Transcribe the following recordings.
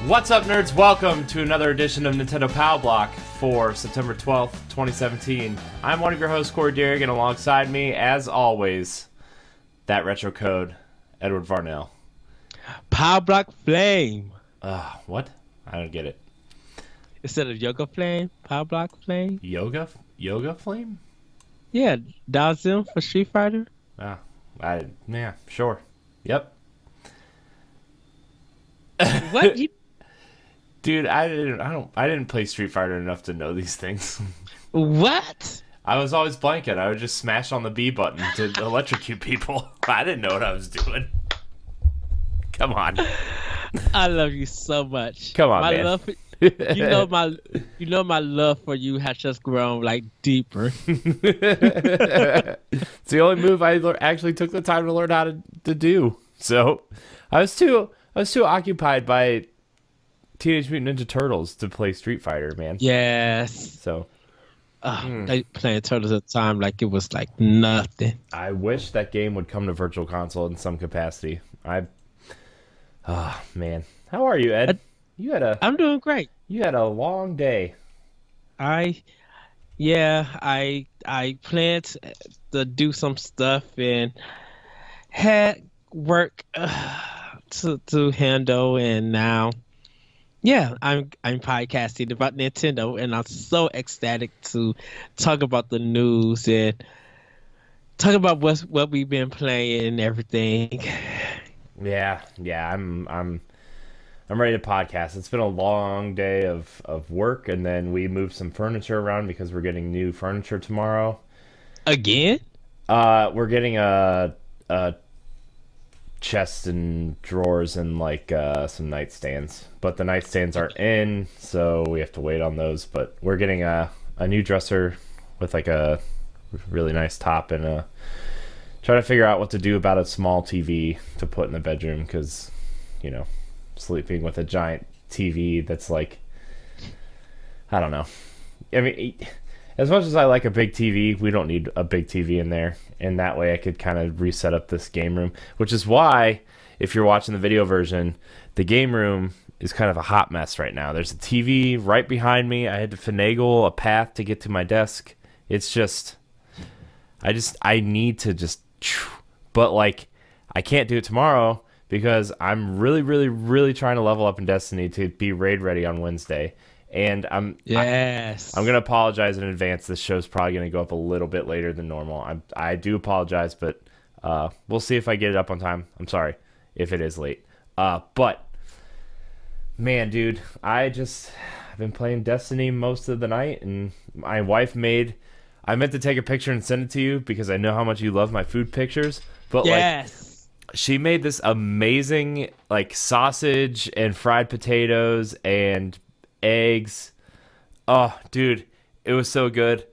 What's up, nerds? Welcome to another edition of Nintendo Power Block for September 12th, 2017. I'm one of your hosts, Corey Derrick, and alongside me, as always, that retro code, Edward Varnell. Power Block Flame. What? I don't get it. Instead of Yoga Flame, Power Block Flame. Yoga Flame? Yeah, Dazim for Street Fighter. Yeah, sure. Yep. What? Dude, I didn't play Street Fighter enough to know these things. What? I was always blanking. I would just smash on the B button to electrocute people. I didn't know what I was doing. Come on. I love you so much. Come on, my man. Love for, you know my love for you has just grown like deeper. It's the only move I actually took the time to learn how to do. So, I was too occupied by Teenage Mutant Ninja Turtles to play Street Fighter, man. Yes. So, I playing Turtles at the time like it was like nothing. I wish that game would come to Virtual Console in some capacity. Man. How are you, Ed? I'm doing great. You had a long day. I planned to do some stuff and had work to handle, and now I'm podcasting about Nintendo, and I'm so ecstatic to talk about the news and talk about what we've been playing and everything. Yeah, I'm ready to podcast. It's been a long day of work, and then we moved some furniture around because we're getting new furniture tomorrow. Again? We're getting a chest and drawers and like some nightstands, but the nightstands aren't in, so we have to wait on those. But we're getting a new dresser with like a really nice top, and trying to figure out what to do about a small TV to put in the bedroom, because sleeping with a giant TV that's like, I don't know. I mean, as much as I like a big TV, we don't need a big TV in there. And that way I could kind of reset up this game room, which is why, if you're watching the video version, the game room is kind of a hot mess right now. There's a TV right behind me. I had to finagle a path to get to my desk. It's just, I need to just, but like, I can't do it tomorrow because I'm really, really, really trying to level up in Destiny to be raid ready on Wednesday. And I'm going to apologize in advance. This show's probably going to go up a little bit later than normal. I do apologize, but we'll see if I get it up on time. I'm sorry if it is late. But, man, dude, I've been playing Destiny most of the night, and my wife I meant to take a picture and send it to you because I know how much you love my food pictures. But, she made this amazing, like, sausage and fried potatoes and eggs. Oh, dude, it was so good.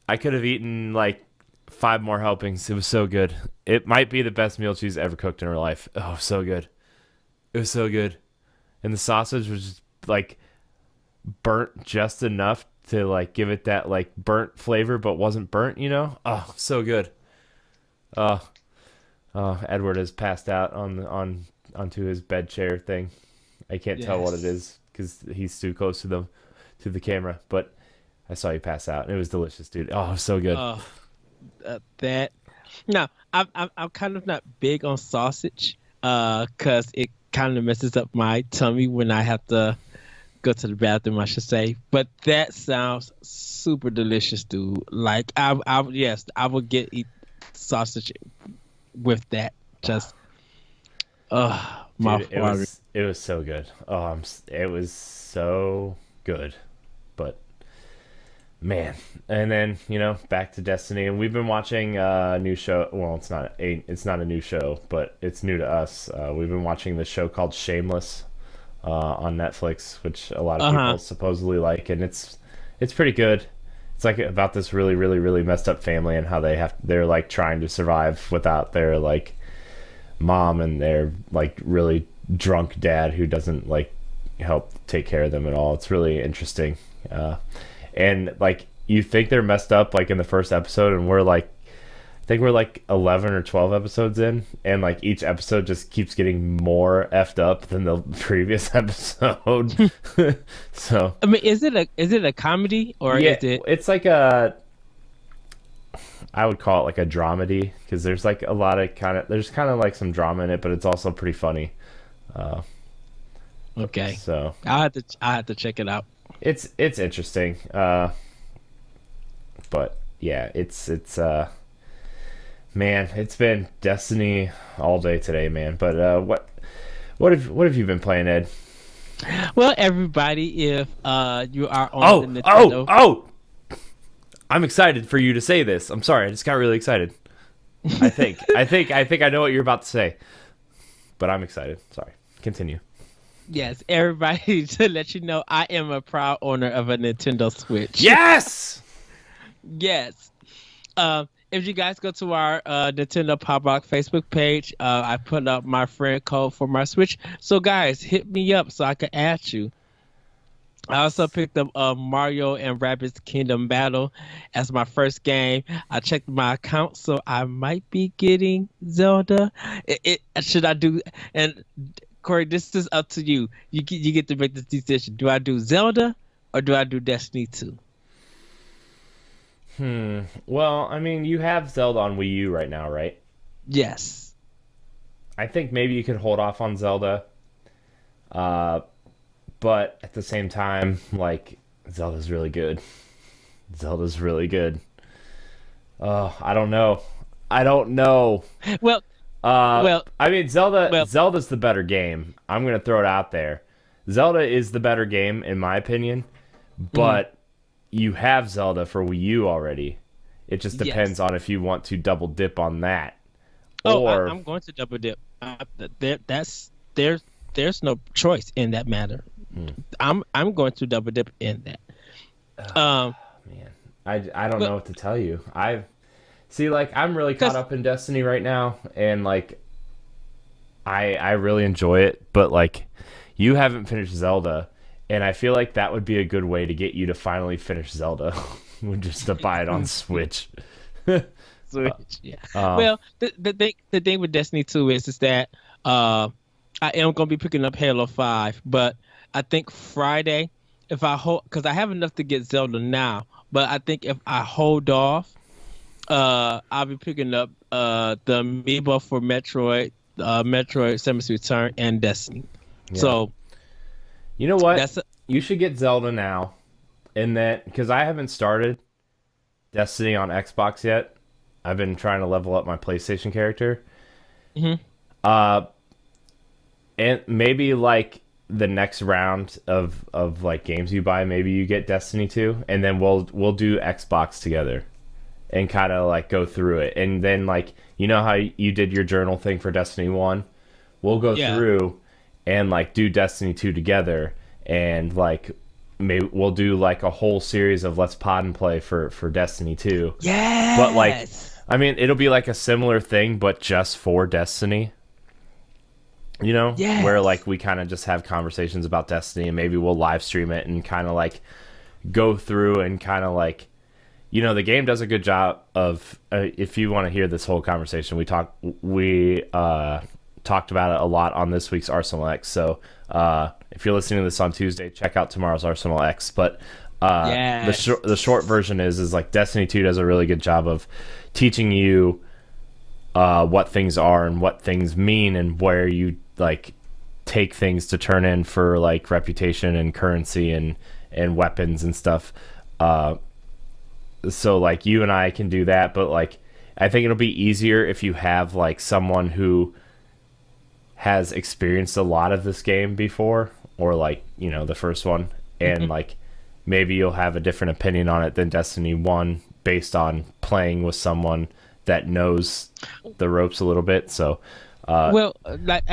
I could have eaten like 5 more helpings. It was so good. It might be the best meal she's ever cooked in her life. Oh, so good. It was so good. And the sausage was just like burnt just enough to like give it that like burnt flavor, but wasn't burnt, Oh, so good. Edward has passed out onto his bed chair thing. I can't tell what it is because he's too close to the camera, but I saw you pass out, and it was delicious, dude. Oh, so good. I'm kind of not big on sausage, cause it kind of messes up my tummy when I have to go to the bathroom, I should say. But that sounds super delicious, dude. Like I would eat sausage with that. Just Dude, it was so good. It was so good. But man, and then back to Destiny, and we've been watching a new show. Well, it's not a new show, but it's new to us. We've been watching this show called Shameless on Netflix, which a lot of people supposedly like, and it's pretty good. It's like about this really, really, really messed up family and how they're like trying to survive without their like mom and their like really drunk dad who doesn't like help take care of them at all. It's really interesting. And like you think they're messed up like in the first episode, and we're like think we're like 11 or 12 episodes in, and like each episode just keeps getting more effed up than the previous episode. So I mean, is it a comedy or yeah, is it it's like I would call it like a dramedy because there's like a lot of there's kind of like some drama in it, but it's also pretty funny. Uh, okay? so I have to check it out. it's interesting. But yeah, it's man, it's been Destiny all day today, man. But what have you been playing, Ed? Well, everybody, if you are Oh, on the oh, Nintendo, oh! I'm excited for you to say this. I'm sorry, I just got really excited. I think I know what you're about to say, but I'm excited. Sorry, continue. yes, everybody, to let you know, I am a proud owner of a Nintendo Switch. Yes. Yes. If you guys go to our Nintendo Pop Rock Facebook page, I put up my friend code for my Switch. So guys, hit me up so I can add you. I also picked up Mario and Rabbids Kingdom Battle as my first game. I checked my account, so I might be getting Zelda. Should I do? And Corey, this is up to you. You get to make this decision. Do I do Zelda or do I do Destiny 2? Well, I mean, you have Zelda on Wii U right now, right? Yes. I think maybe you could hold off on Zelda. But at the same time, like, Zelda's really good. Zelda's really good. Oh, I don't know. I don't know. Well, well, I mean, Zelda. well. Zelda's the better game. I'm gonna throw it out there. Zelda is the better game in my opinion, but you have Zelda for Wii U already. It just depends Yes. on if you want to double dip on that, Oh, or I'm going to double dip. There's no choice in that matter. I'm going to double dip in that. man, I don't But know what to tell you. I'm really caught because up in Destiny right now, and like I really enjoy it, but like you haven't finished Zelda, and I feel like that would be a good way to get you to finally finish Zelda, would just to buy it on Switch. Switch, yeah. Um, Well, the thing with Destiny 2 is that I am going to be picking up Halo 5, but I think Friday, if I hold, because I have enough to get Zelda now, but I think if I hold off, I'll be picking up the amiibo for Metroid Samus Return and Destiny. yeah. So You know what? that's You should get Zelda now, and then because I haven't started Destiny on Xbox yet. I've been trying to level up my PlayStation character. Mhm. Uh, and maybe like the next round of like games you buy, maybe you get Destiny 2, and then we'll do Xbox together and kind of like go through it. And then like you know how you did your journal thing for Destiny 1? We'll go Yeah. through and like do Destiny 2 together, and like maybe we'll do like a whole series of Let's Pod and Play for Destiny 2. But like I mean, it'll be like a similar thing but just for Destiny. You know, where like Yes. we kind of just have conversations about Destiny, and maybe we'll live stream it and kind of like go through and kind of like, the game does a good job of. If you want to hear this whole conversation, we talked about it a lot on this week's Arsenal X. So if you're listening to this on Tuesday, check out tomorrow's Arsenal X. But Yes. the short version is like Destiny 2 does a really good job of teaching you what things are and what things mean and where you like take things to turn in for like reputation and currency and weapons and stuff. So like you and I can do that, but like I think it'll be easier if you have like someone who has experienced a lot of this game before, or like the first one, and like maybe you'll have a different opinion on it than Destiny 1 based on playing with someone that knows the ropes a little bit. So Well, like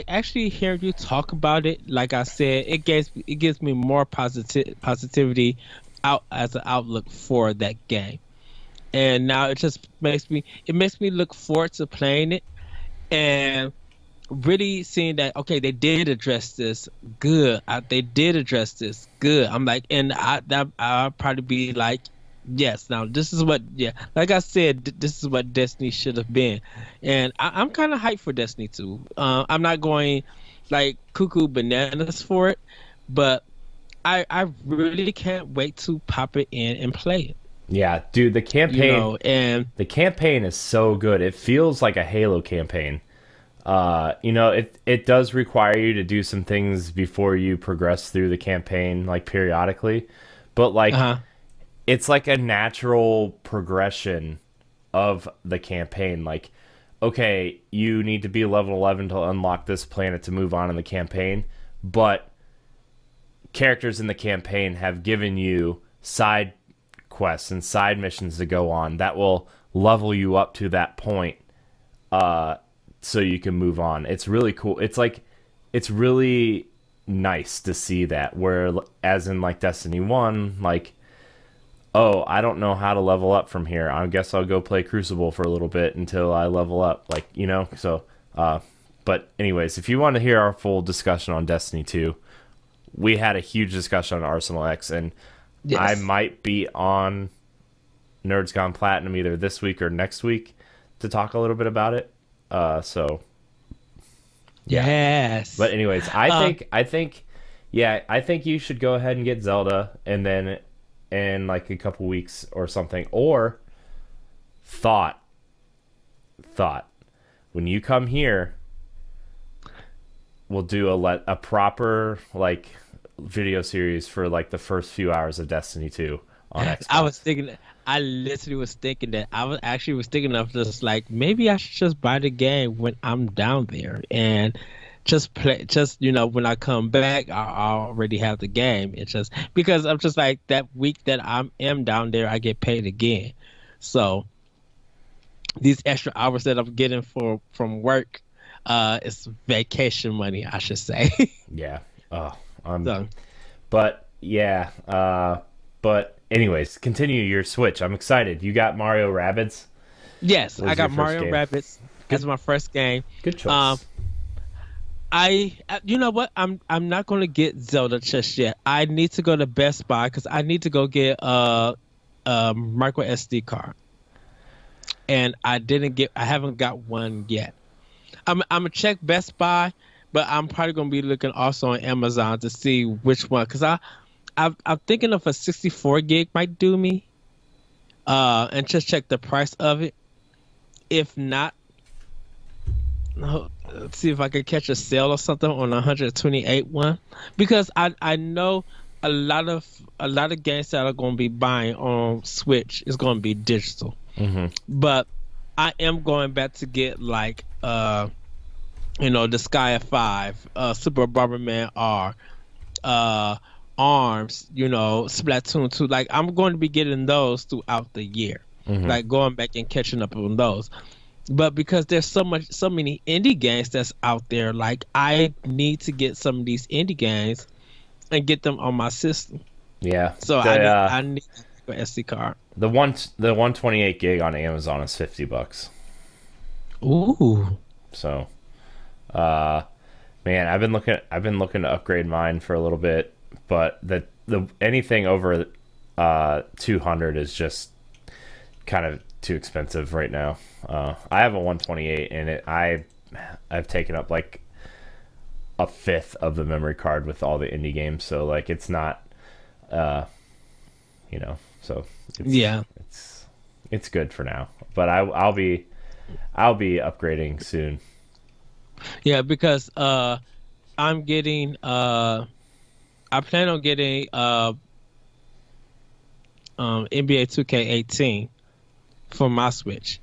actually hearing you talk about it, like I said, it gives me more positivity out as an outlook for that game, and now it just makes me look forward to playing it and really seeing that okay, they did address this good. They did address this good. I'm like, and I'll probably be like Yes. Now this is what, yeah, like I said, this is what Destiny should have been, and I'm kind of hyped for Destiny 2. I'm not going like cuckoo bananas for it, but I really can't wait to pop it in and play it. Yeah, dude, And the campaign is so good. It feels like a Halo campaign. It does require you to do some things before you progress through the campaign, like periodically, but like uh it's like a natural progression of the campaign. Like, okay, you need to be level 11 to unlock this planet to move on in the campaign, but characters in the campaign have given you side quests and side missions to go on that will level you up to that point, uh, so you can move on. It's really cool. It's really nice to see that. Where, as in like Destiny 1, like, oh, I don't know how to level up from here. I guess I'll go play Crucible for a little bit until I level up. Like, so, but anyways, if you want to hear our full discussion on Destiny 2, we had a huge discussion on Arsenal X, and I yes, might be on Nerds Gone Platinum either this week or next week to talk a little bit about it. So yeah. yes. But anyways, I think you should go ahead and get Zelda, and then in like a couple weeks or something, or thought thought when you come here, we'll do a proper like video series for like the first few hours of Destiny 2 on I Xbox. was thinking, I literally was thinking that was thinking of just like maybe I should just buy the game when I'm down there and just play. Just when I come back, I already have the game. It's just because I'm just like that week that am down there, I get paid again. So these extra hours that I'm getting from work, it's vacation money, I should say. Yeah. Oh, um, So but yeah. But anyways, continue your Switch. I'm excited. You got Mario Rabbids. yes, I Was your got first Mario game? Rabbids as Good. my first game. Good Um, choice. you know what? I'm not gonna get Zelda just yet. I need to go to Best Buy because I need to go get a micro SD card, and I haven't got one yet. I'm gonna check Best Buy, but I'm probably gonna be looking also on Amazon to see which one because I'm thinking of a 64 gig might do me. And just check the price of it. If not, no, let's see if I could catch a sale or something on a 128 one because I know a lot of games that I'm going to be buying on Switch is going to be digital, Hmm. but I am going back to get like the Sky 5, Super Bomberman R, uh Arms, Splatoon 2. Like I'm going to be getting those throughout the year, Hmm. like going back and catching up on those. But because there's so many indie games that's out there, like I need to get some of these indie games and get them on my system. Yeah. So I The need uh, I need an SD card. the 128 gig on Amazon is $50. Ooh. So, uh, man, I've been looking to upgrade mine for a little bit, but the anything over 200 is just kind of too expensive right now. I have a 128, and I've taken up like a fifth of the memory card with all the indie games, so like it's not, uh, so Yeah. it's good for now. But I'll be upgrading soon. Yeah, because I'm getting I plan on getting NBA 2K18 for my Switch.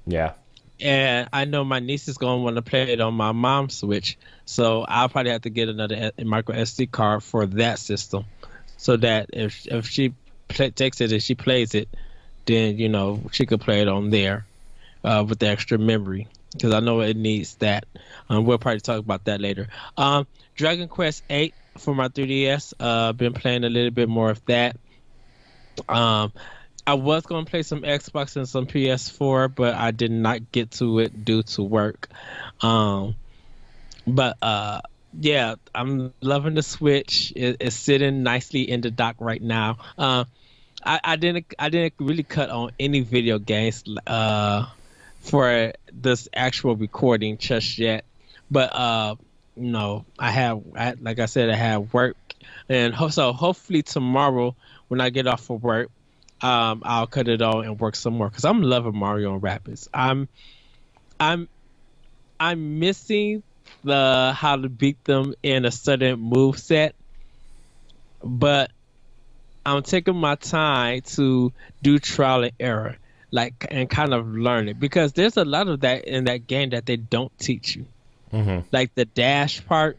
Yeah. And I know my niece is going to want to play it on my mom's Switch, so I'll probably have to get another micro SD card for that system, so that if she takes it and she plays it, then she could play it on there with the extra memory because I know it needs that. We'll probably talk about that later. Dragon Quest 8 for my 3DS. Been playing a little bit more of that. Um, I was going to play some Xbox and some PS4, but I did not get to it due to work. Um, but yeah, I'm loving the Switch. It's sitting nicely in the dock right now. I didn't really cut on any video games for this actual recording just yet. But no, like I said, I have work, and so hopefully tomorrow when I get off of work, I'll cut it on and work some more because I'm loving Mario and Rabbids. I'm I'm missing the how to beat them in a certain move set, but I'm taking my time to do trial and error, like and kind of learn it because there's a lot of that in that game that they don't teach you, like the dash part.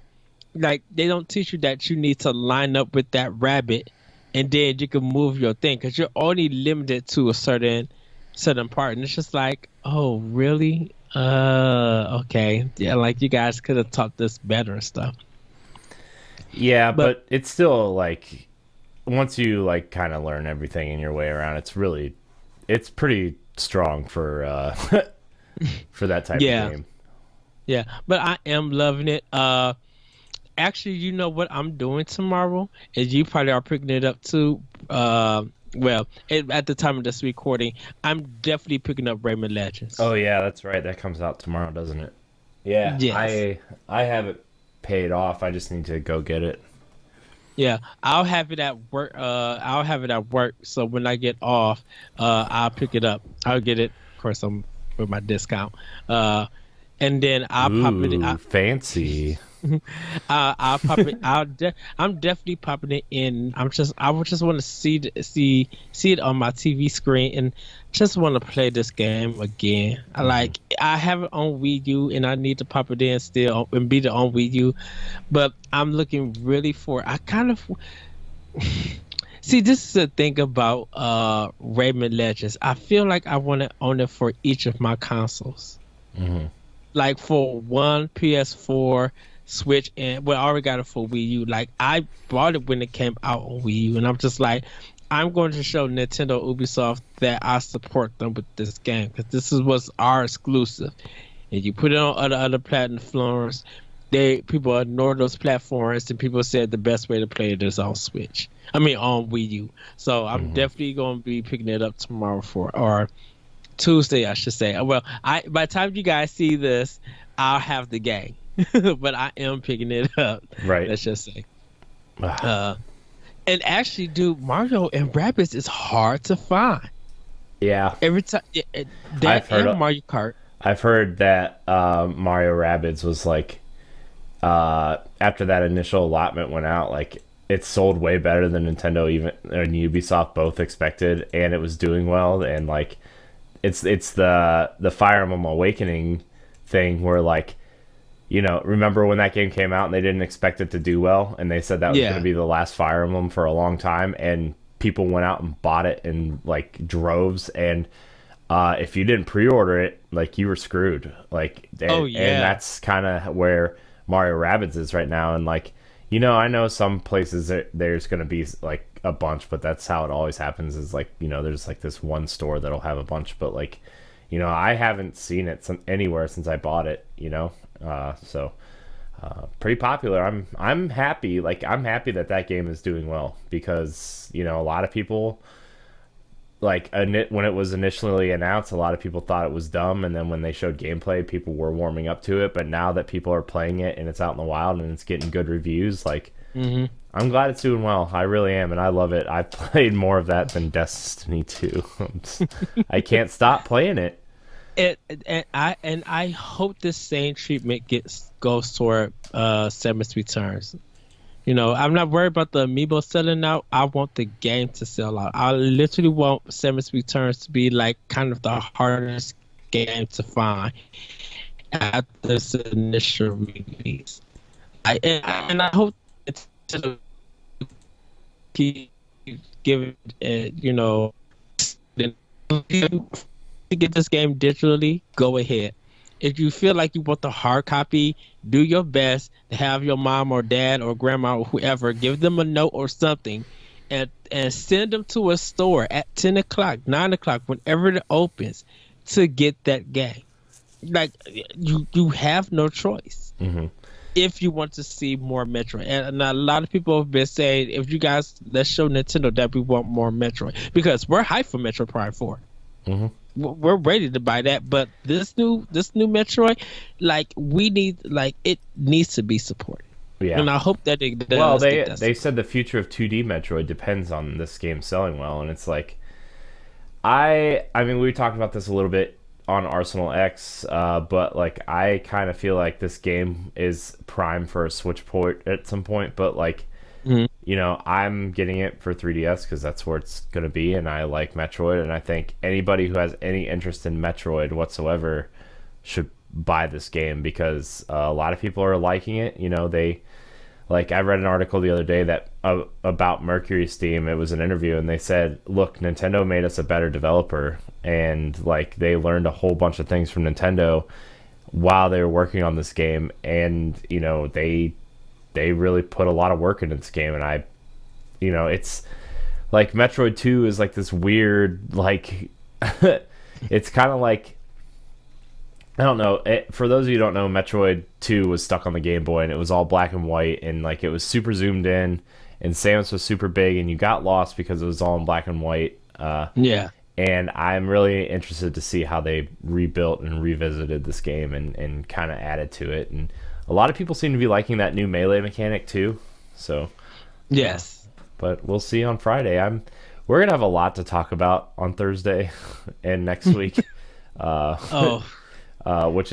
Like they don't teach you that you need to line up with that rabbit, and then you can move your thing because you're only limited to a certain part, and it's just like, oh, really? Okay, yeah, like you guys could have taught this better and stuff. Yeah, But but it's still like once you like kind of learn everything in your way around, it's pretty strong for for that type of yeah, game. yeah, but I am loving it. Actually, you know what I'm doing tomorrow is you probably are picking it up too. At the time of this recording, I'm definitely picking up Rayman Legends. Oh yeah, that's right. That comes out tomorrow, doesn't it? Yeah, Yes. I have it paid off. I just need to go get it. Yeah, I'll have it at work. I'll have it at work. So when I get off, I'll pick it up. I'll get it. Of course, I'm with my discount. And then I'll pop it. Ooh, fancy. I'll pop it. I'm definitely popping it in. I would just want to see it on my TV screen and just want to play this game again. I have it on Wii U and I need to pop it in still and beat it on Wii U, but I'm looking really for. I kind of see this is the thing about Rayman Legends. I feel like I want to own it for each of my consoles. Like for one PS4, Switch, and I already got it for Wii U. Like I bought it when it came out on Wii U, and I'm just like, I'm going to show Nintendo, Ubisoft that I support them with this game because this was our exclusive. And you put it on other platforms, people ignore those platforms, and people said the best way to play it is on Switch. I mean on Wii U. So I'm definitely going to be picking it up tomorrow or Tuesday, I should say. Well, by the time you guys see this, I'll have the game, but I am picking it up. Right. Let's just say. And actually, dude, Mario and Rabbids is hard to find. Yeah, Every time I've heard of- Mario Kart. I've heard that Mario Rabbids was like after that initial allotment went out, like it sold way better than Nintendo even and Ubisoft both expected, and it was doing well. And like it's the Fire Emblem Awakening thing where like remember when that game came out and they didn't expect it to do well, and they said that was going to be the last Fire Emblem for a long time, and people went out and bought it in like droves, and if you didn't pre-order it, like you were screwed. Like, and that's kind of where Mario Rabbids is right now. And like, I know some places there's going to be like a bunch, but that's how it always happens. Is like, there's like this one store that'll have a bunch, but like, I haven't seen it anywhere since I bought it. So pretty popular. I'm happy. Like, I'm happy that game is doing well because a lot of people. Like when it was initially announced, a lot of people thought it was dumb, and then when they showed gameplay, people were warming up to it. But now that people are playing it and it's out in the wild and it's getting good reviews, like I'm glad it's doing well. I really am, and I love it. I've played more of that than Destiny 2. I can't stop playing it. And I hope this same treatment goes toward Samus Returns. I'm not worried about the amiibo selling out. I want the game to sell out. I literally want Samus Returns to be like kind of the hardest game to find at this initial release. And I hope it's to keep giving it, to get this game digitally, go ahead. If you feel like you want the hard copy, do your best to have your mom or dad or grandma or whoever give them a note or something and send them to a store at 10 o'clock, 9 o'clock, whenever it opens to get that game. Like, you have no choice. if you want to see more Metroid. And a lot of people have been saying, if you guys let's show Nintendo that we want more Metroid because we're hyped for Metroid Prime 4. Hmm. We're ready to buy that, but this new Metroid, like it needs to be supported, Yeah. and I hope that it Well, does get that they support. said the future of 2D Metroid depends on this game selling well, and it's like I mean we talked about this a little bit on Arsenal X, but like I kind of feel like this game is prime for a Switch port at some point, but like Mhm. I'm getting it for 3DS because that's where it's going to be, and I like Metroid, and I think anybody who has any interest in Metroid whatsoever should buy this game because a lot of people are liking it. They like I read an article the other day that about Mercury Steam. It was an interview, and they said, "Look, Nintendo made us a better developer, and like they learned a whole bunch of things from Nintendo while they were working on this game, and they really put a lot of work into this game, and it's like Metroid 2 is like this weird like it's kind of like I don't know. For those of you who don't know, Metroid 2 was stuck on the Game Boy, and it was all black and white, and like it was super zoomed in, and Samus was super big, and you got lost because it was all in black and white. Yeah, And I'm really interested to see how they rebuilt and revisited this game and kind of added to it. And a lot of people seem to be liking that new melee mechanic too. So, yes. but we'll see on Friday. We're gonna have a lot to talk about on Thursday and next week. Uh, Oh,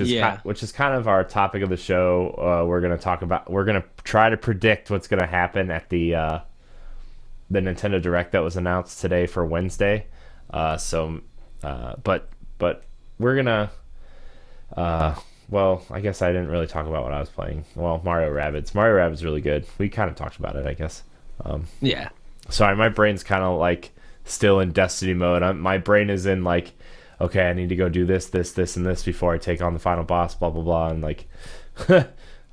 yeah. which is kind of our topic of the show. We're gonna try to predict what's gonna happen at the Nintendo Direct that was announced today for Wednesday. But we're gonna. Well, I guess I didn't really talk about what I was playing. Well, Mario Rabbids. Mario Rabbids is really good. We kind of talked about it, I guess. Yeah. Sorry, my brain's kind of like still in Destiny mode. My brain is in like, okay, I need to go do this, this, this, and this before I take on the final boss. Blah blah blah, and like,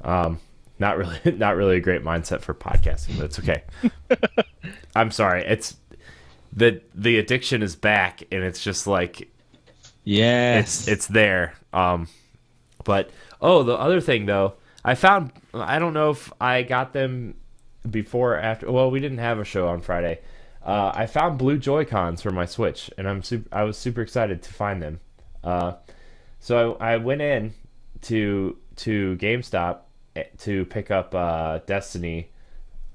not really, not really a great mindset for podcasting, but it's okay. I'm sorry. It's the addiction is back, and it's just like Yes. it's there. But the other thing though, I don't know if I got them before or after. Well, we didn't have a show on Friday. I found blue JoyCons for my Switch, and I was super excited to find them. So I went in to GameStop to pick up Destiny,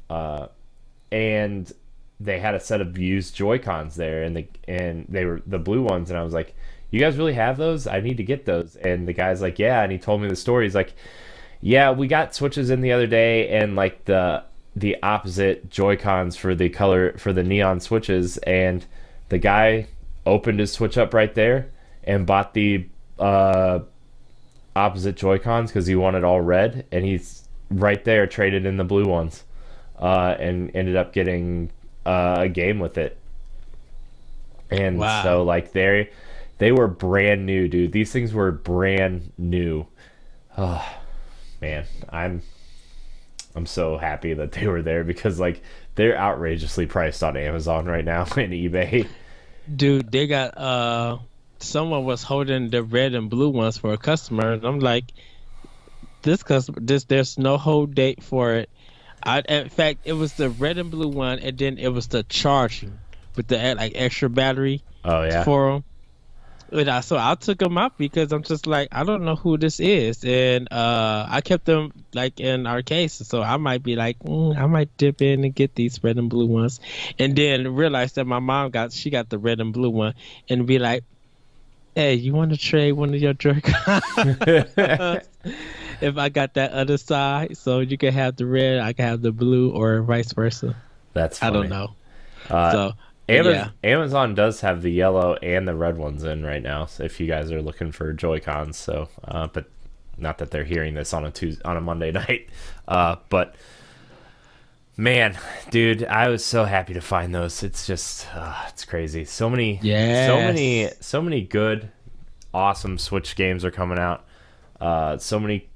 and they had a set of used Joy-Cons there, and they were the blue ones, and I was like, "You guys really have those? I need to get those." And the guy's like, "Yeah," and he told me the story. He's like, "Yeah, we got Switches in the other day, and like the opposite Joy-Cons for the neon Switches, and the guy opened his Switch up right there and bought the opposite Joy-Cons because he wanted all red, and he's right there traded in the blue ones, and ended up getting a game with it. And so Wow. like they were brand new, dude. These things were brand new. Oh man, I'm so happy that they were there because like they're outrageously priced on Amazon right now and eBay. Dude, they got someone was holding the red and blue ones for a customer, and I'm like, this customer, there's no hold date for it. In fact, it was the red and blue one, and then it was the charging with the like extra battery Oh yeah. for them. So I took them out because I'm just like, I don't know who this is, and I kept them like in our case, so I might be like, I might dip in and get these red and blue ones, and then realize that my mom got the red and blue one, and be like, hey, you want to trade one of your Joy-Cons? If I got that other side, so you can have the red, I can have the blue, or vice versa. That's I don't funny. know. Uh, So, but yeah, Amazon does have the yellow and the red ones in right now. So if you guys are looking for Joy Cons, but not that they're hearing this on a Monday night. But man, dude, I was so happy to find those. It's just it's crazy. yes, So many good, awesome Switch games are coming out. So many.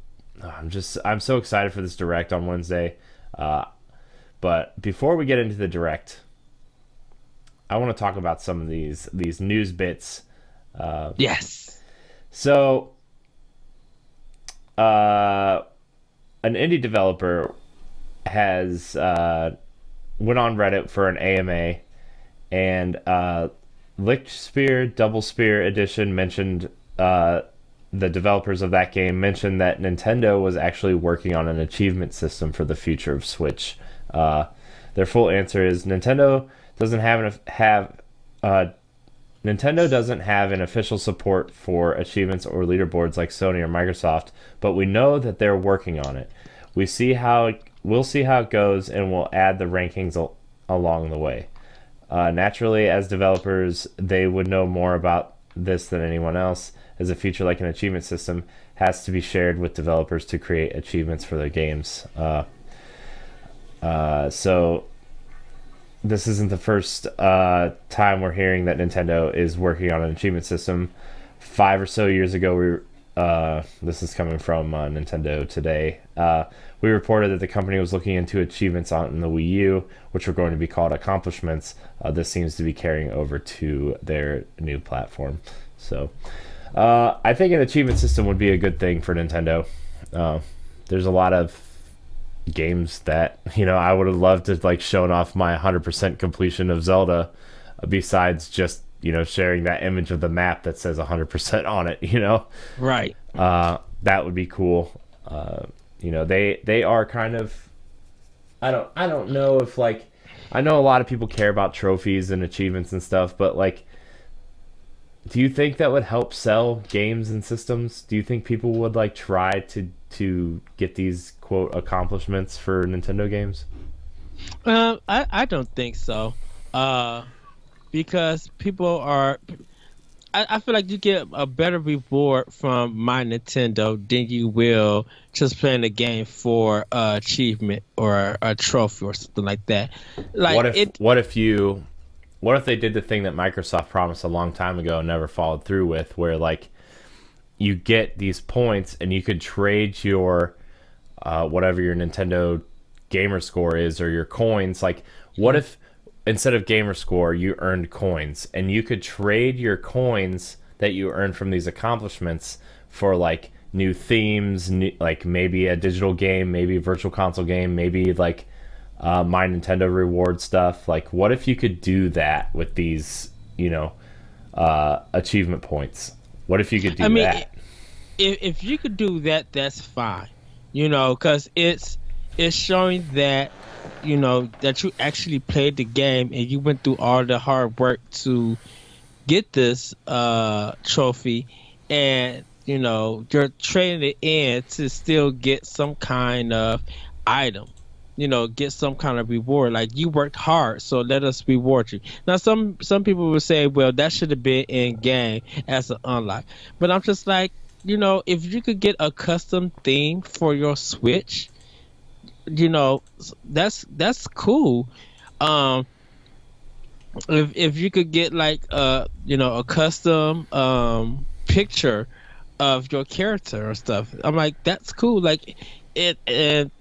I'm so excited for this direct on Wednesday. But before we get into the direct, I want to talk about some of these news bits. yes. So, an indie developer has went on Reddit for an AMA, and Licked Spear Double Spear Edition mentioned the developers of that game mentioned that Nintendo was actually working on an achievement system for the future of Switch. Their full answer is uh, Nintendo doesn't have an official support for achievements or leaderboards like Sony or Microsoft, but we know that they're working on it. We'll see how it goes, and we'll add the rankings along the way. Naturally, as developers, they would know more about this than anyone else, as a feature like an achievement system has to be shared with developers to create achievements for their games. So this isn't the first time we're hearing that Nintendo is working on an achievement system. 5 or so years ago, this is coming from Nintendo Today. We reported that the company was looking into achievements on the Wii U, which were going to be called accomplishments. This seems to be carrying over to their new platform. So I think an achievement system would be a good thing for Nintendo. There's a lot of games that I would have loved to like shown off my 100% completion of Zelda, besides just sharing that image of the map that says 100% on it. Right. That would be cool. They are kind of, I don't know if like, I know a lot of people care about trophies and achievements and stuff, but like, do you think that would help sell games and systems? Do you think people would like try to get these quote accomplishments for Nintendo games? I don't think so. Because people are. I feel like you get a better reward from My Nintendo than you will just playing the game for achievement or a trophy or something like that. Like what if they did the thing that Microsoft promised a long time ago and never followed through with, where like you get these points and you could trade your whatever your Nintendo gamer score is or your coins. Like, what if instead of gamer score you earned coins, and you could trade your coins that you earned from these accomplishments for like new themes, like maybe a digital game, maybe a virtual console game, maybe like My Nintendo reward stuff. Like, what if you could do that with these achievement points? What if you could do that? If you could do that, that's fine. Because it's showing that that you actually played the game and you went through all the hard work to get this trophy, and you're trading it in to still get some kind of item, get some kind of reward. Like, you worked hard, so let us reward you. Now some people will say, well, that should have been in game as an unlock, but I'm just like, if you could get a custom theme for your Switch, that's cool. If you could get like a custom picture of your character or stuff, I'm like, that's cool. Like, it and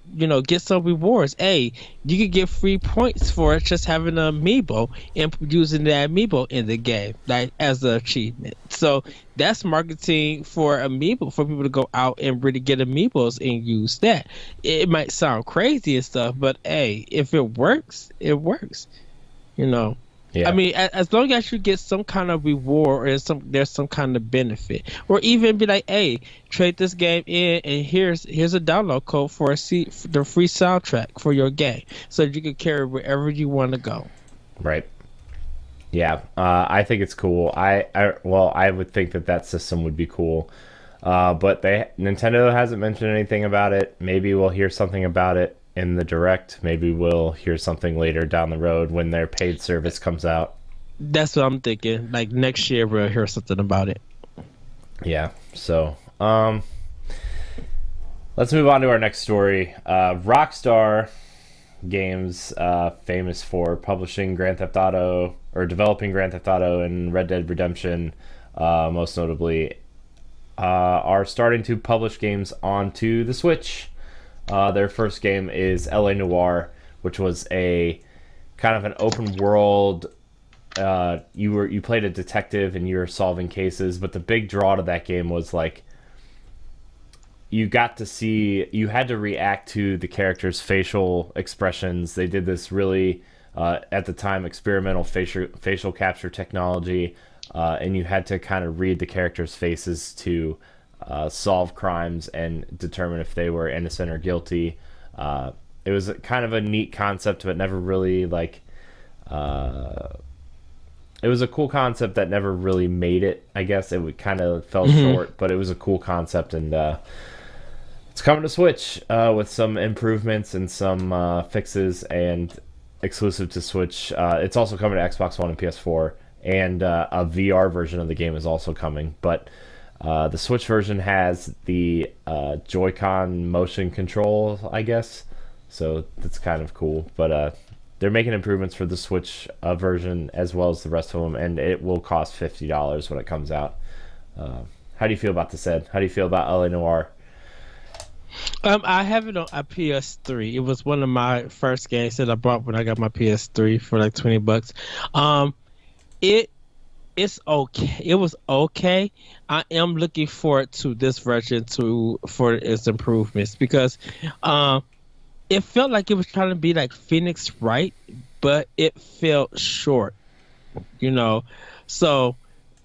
get some rewards. Hey, you could get free points for it just having an amiibo and using the amiibo in the game, like as an achievement. So that's marketing for amiibo, for people to go out and really get amiibos and use that. It might sound crazy and stuff, but hey, if it works, it works. Yeah. I mean, as long as you get some kind of reward or there's some kind of benefit, or even be like, hey, trade this game in, and here's a download code for the free soundtrack for your game, so that you can carry it wherever you want to go. Right. Yeah. I think it's cool. I would think that system would be cool. But Nintendo hasn't mentioned anything about it. Maybe we'll hear something about it in the direct. Maybe we'll hear something later down the road when their paid service comes out. That's what I'm thinking. Like, next year we'll hear something about it. Yeah. So let's move on to our next story. Rockstar Games, famous for publishing Grand Theft Auto, or developing Grand Theft Auto and Red Dead Redemption, most notably, are starting to publish games onto the Switch. Their first game is LA Noire, which was a kind of an open world. You played a detective and you were solving cases, but the big draw to that game was like you got to see, you had to react to the characters' facial expressions. They did this really, at the time, experimental facial capture technology, and you had to kind of read the characters' faces to solve crimes and determine if they were innocent or guilty. It was kind of a neat concept, but never really like. It was a cool concept that never really made it. I guess it kind of fell short, but it was a cool concept, and it's coming to Switch with some improvements and some fixes, and exclusive to Switch. It's also coming to Xbox One and PS4, and a VR version of the game is also coming. But the Switch version has the Joy-Con motion control, I guess, so that's kind of cool. But they're making improvements for the Switch version as well as the rest of them, and it will cost $50 when it comes out. How do you feel about this, Ed? How do you feel about LA Noire? I have it on a PS3. It was one of my first games that I bought when I got my PS3 for like $20. It's okay. It was okay. I am looking forward to this version for its improvements, because it felt like it was trying to be like Phoenix Wright, but it felt short, So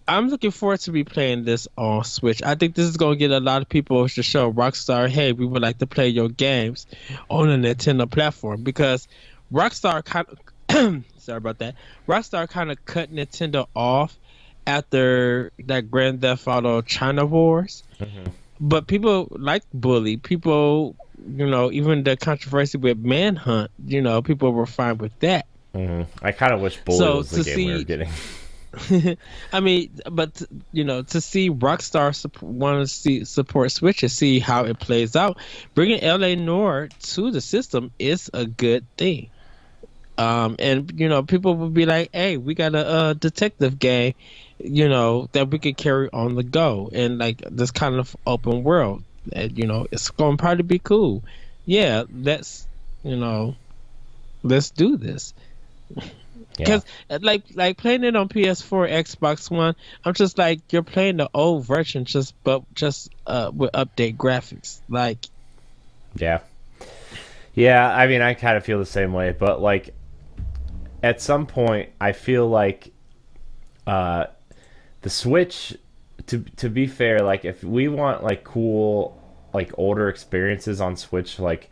I'm looking forward to be playing this on Switch. I think this is going to get a lot of people to show Rockstar, hey, we would like to play your games on a Nintendo platform, because Rockstar kind of sorry about that. Rockstar kind of cut Nintendo off after that Grand Theft Auto China Wars. Mm-hmm. But people like Bully. People, even the controversy with Manhunt, people were fine with that. Mm-hmm. I kind of wish Bully was the game we were getting. I mean, but to see Rockstar want to support Switch and see how it plays out, bringing LA Noire to the system is a good thing. And people will be like, hey, we got a detective game, that we could carry on the go, and like this kind of open world, it's going to probably be cool. Yeah, let's do this. Because like playing it on PS4, Xbox One, I'm just like, you're playing the old version, just with update graphics. Like, yeah. I mean, I kind of feel the same way, but like at some point, I feel like the Switch. To be fair, like if we want like cool, like older experiences on Switch, like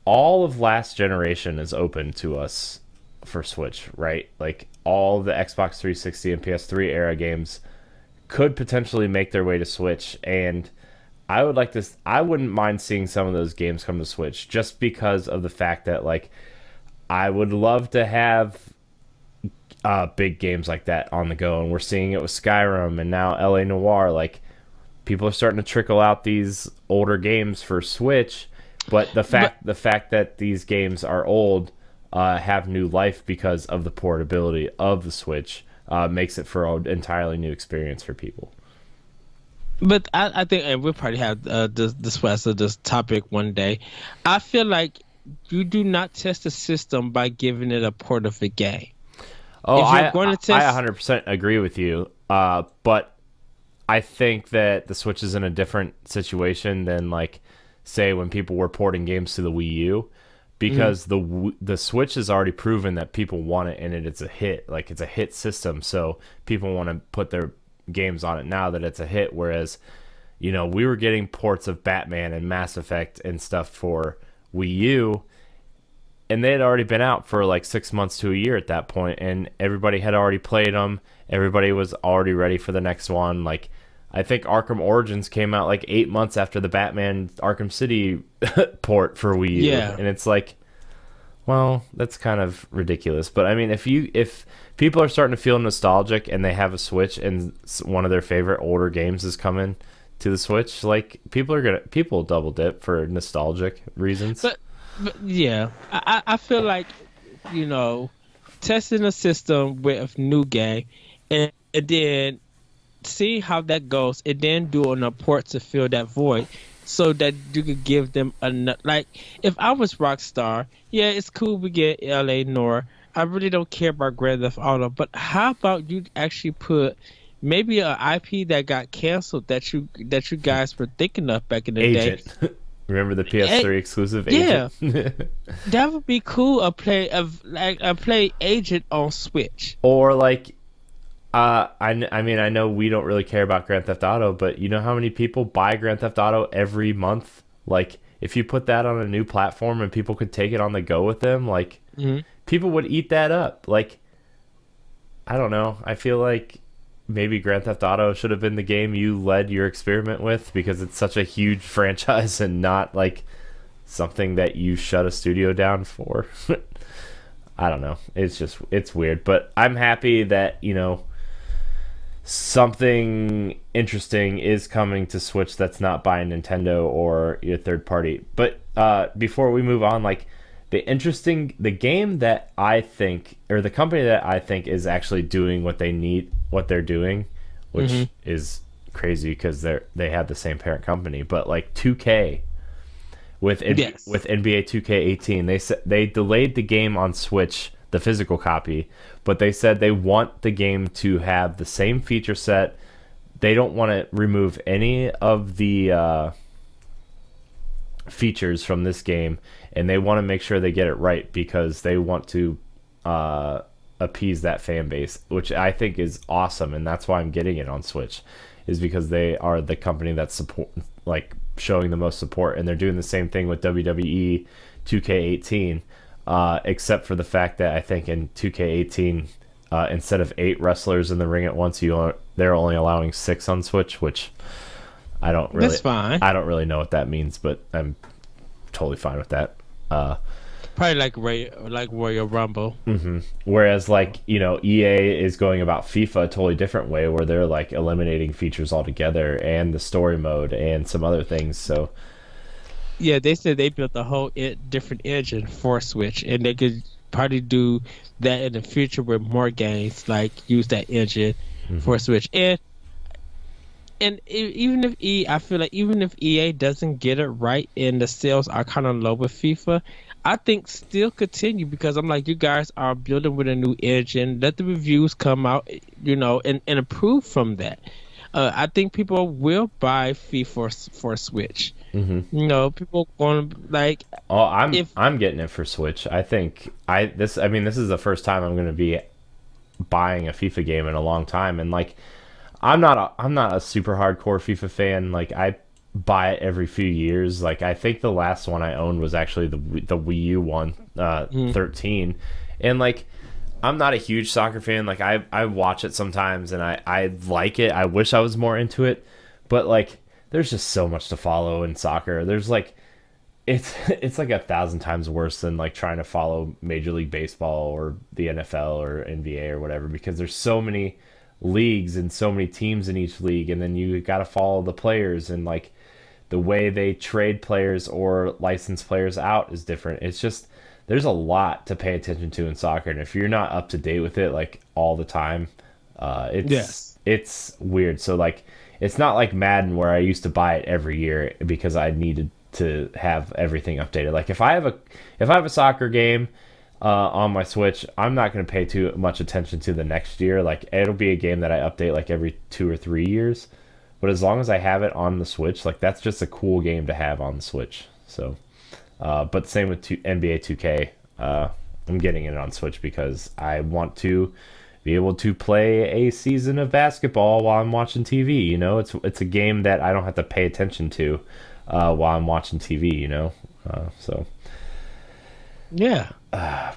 all of last generation is open to us for Switch, right? Like all the Xbox 360 and PS3 era games could potentially make their way to Switch, and I wouldn't mind seeing some of those games come to Switch, just because of the fact that like I would love to have big games like that on the go, and we're seeing it with Skyrim and now LA Noire. Like people are starting to trickle out these older games for Switch, but the fact that these games are old have new life because of the portability of the Switch makes it for an entirely new experience for people. But I think, and we'll probably have this topic one day. I feel like you do not test the system by giving it a port of a game. Oh, I 100% agree with you. But I think that the Switch is in a different situation than, like, say, when people were porting games to the Wii U. Because the Switch has already proven that people want it, and it's a hit. Like, it's a hit system, so people want to put their games on it now that it's a hit. Whereas, we were getting ports of Batman and Mass Effect and stuff for Wii U, and they had already been out for like 6 months to a year at that point, and everybody had already played them. Everybody was already ready for the next one. Like, I think Arkham Origins came out like 8 months after the Batman Arkham City port for Wii U. Yeah. And it's like, well, that's kind of ridiculous. But I mean, if people are starting to feel nostalgic and they have a Switch and one of their favorite older games is coming to the Switch, like people double dip for nostalgic reasons. But yeah, I feel like, testing a system with a new game and then see how that goes, and then doing a port to fill that void, so that you could give them like, if I was Rockstar, yeah, it's cool we get LA Noire. I really don't care about Grand Theft Auto, but how about you actually put maybe a IP that got canceled that you guys were thinking of back in the day. Agent. Remember the Hey, PS3 exclusive Agent? yeah, that would be cool. A play Agent on Switch. Or like, I mean, I know we don't really care about Grand Theft Auto, but you know how many people buy Grand Theft Auto every month? Like, if you put that on a new platform and people could take it on the go with them, like, Hmm. people would eat that up. Like, I don't know. I feel like maybe Grand Theft Auto should have been the game you led your experiment with because it's such a huge franchise and not like something that you shut a studio down for. I don't know. It's weird, but I'm happy that, something interesting is coming to Switch that's not by Nintendo or your third party. But before we move on, like the game that I think, or the company that I think is actually doing what they're doing, which Hmm. is crazy because they have the same parent company. But like 2K Yes. with NBA 2K18, they delayed the game on Switch, the physical copy, but they said they want the game to have the same feature set. They don't want to remove any of the features from this game, and they want to make sure they get it right because they want to uh, appease that fan base, which I think is awesome, and that's why I'm getting it on Switch, is because they are the company that's showing the most support, and they're doing the same thing with WWE 2K18, except for the fact that I think in 2K18, instead of 8 wrestlers in the ring at once, they're only allowing 6 on Switch, which That's fine. I don't really know what that means, but I'm totally fine with that. Uh, Probably like Royal Rumble. Whereas, like, EA is going about FIFA a totally different way, where they're like eliminating features altogether and the story mode and some other things. So, Yeah, they said they built a whole different engine for Switch, and they could probably do that in the future with more games, like use that engine for Switch. Even if I feel like even if EA doesn't get it right and the sales are kind of low with FIFA, I think still continue because I'm like, you guys are building with a new engine. Let the reviews come out, and improve from that. I think people will buy FIFA for Switch. People going to like oh, if I'm getting it for Switch. I think this is the first time I'm going to be buying a FIFA game in a long time, and like I'm not a super hardcore FIFA fan. Like I buy it every few years. Like I think the last one I owned was actually the Wii U one, mm, 13, and like I'm not a huge soccer fan. Like I watch it sometimes and I like it. I wish I was more into it, but like there's just so much to follow in soccer. There's like it's like 1,000 times worse than like trying to follow Major League Baseball or the NFL or NBA or whatever, because there's so many leagues and so many teams in each league, and then you got to follow the players, and like the way they trade players or license players out is different. It's just there's a lot to pay attention to in soccer, and if you're not up to date with it like all the time, yes, it's weird. So like it's not like Madden where I used to buy it every year because I needed to have everything updated. Like if I have a soccer game on my Switch, I'm not going to pay too much attention to the next year. Like it'll be a game that I update like every 2 or 3 years. But as long as I have it on the Switch, like that's just a cool game to have on the Switch. So, but same with NBA 2K. I'm getting it on Switch because I want to be able to play a season of basketball while I'm watching TV. It's a game that I don't have to pay attention to while I'm watching TV. So. yeah.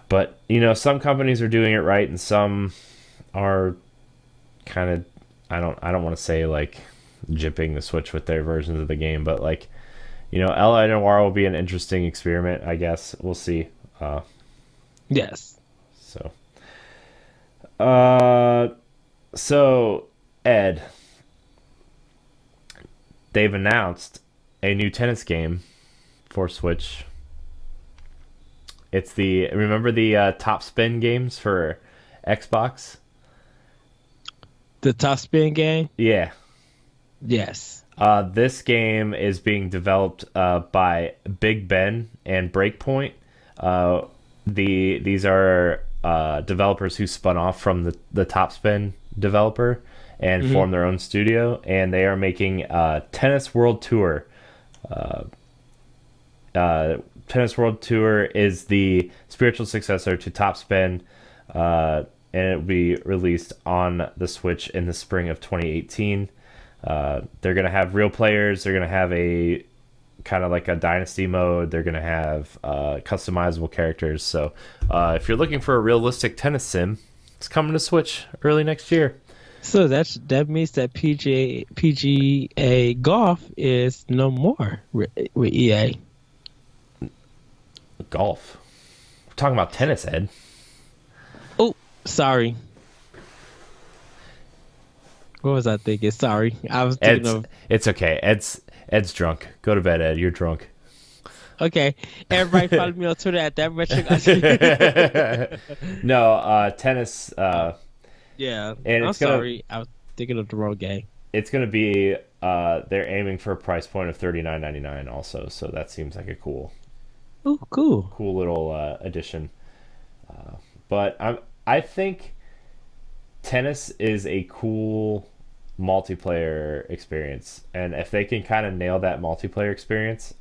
But some companies are doing it right, and some are kind of I don't want to say like jipping the Switch with their versions of the game, but like LA Noir will be an interesting experiment. I guess we'll see. Yes. So, uh, so Ed, they've announced a new tennis game for Switch. It's remember the Top Spin games for Xbox? The top spin game. Yeah. Yes. This game is being developed by Big Ben and Breakpoint. These are developers who spun off from the Top Spin developer, and Mm-hmm. form their own studio, and they are making Tennis World Tour. Uh, Tennis World Tour is the spiritual successor to Top Spin, and it will be released on the Switch in the spring of 2018. They're going to have real players. They're going to have a kind of like a dynasty mode. They're going to have customizable characters. So if you're looking for a realistic tennis sim, it's coming to Switch early next year. So that means that PGA Golf is no more with EA. Golf. We're talking about tennis, Ed. Oh, sorry. What was I thinking? Sorry, I was thinking of. It's okay. Ed's drunk. Go to bed, Ed. You're drunk. Okay, everybody follow me on Twitter at that retro. No, tennis. Yeah, And I'm it's gonna, sorry. I was thinking of the wrong game. It's gonna be. They're aiming for a price point of $39.99 also. So that seems like a cool Oh, cool. little addition. But I think tennis is a cool multiplayer experience, and if they can kind of nail that multiplayer experience,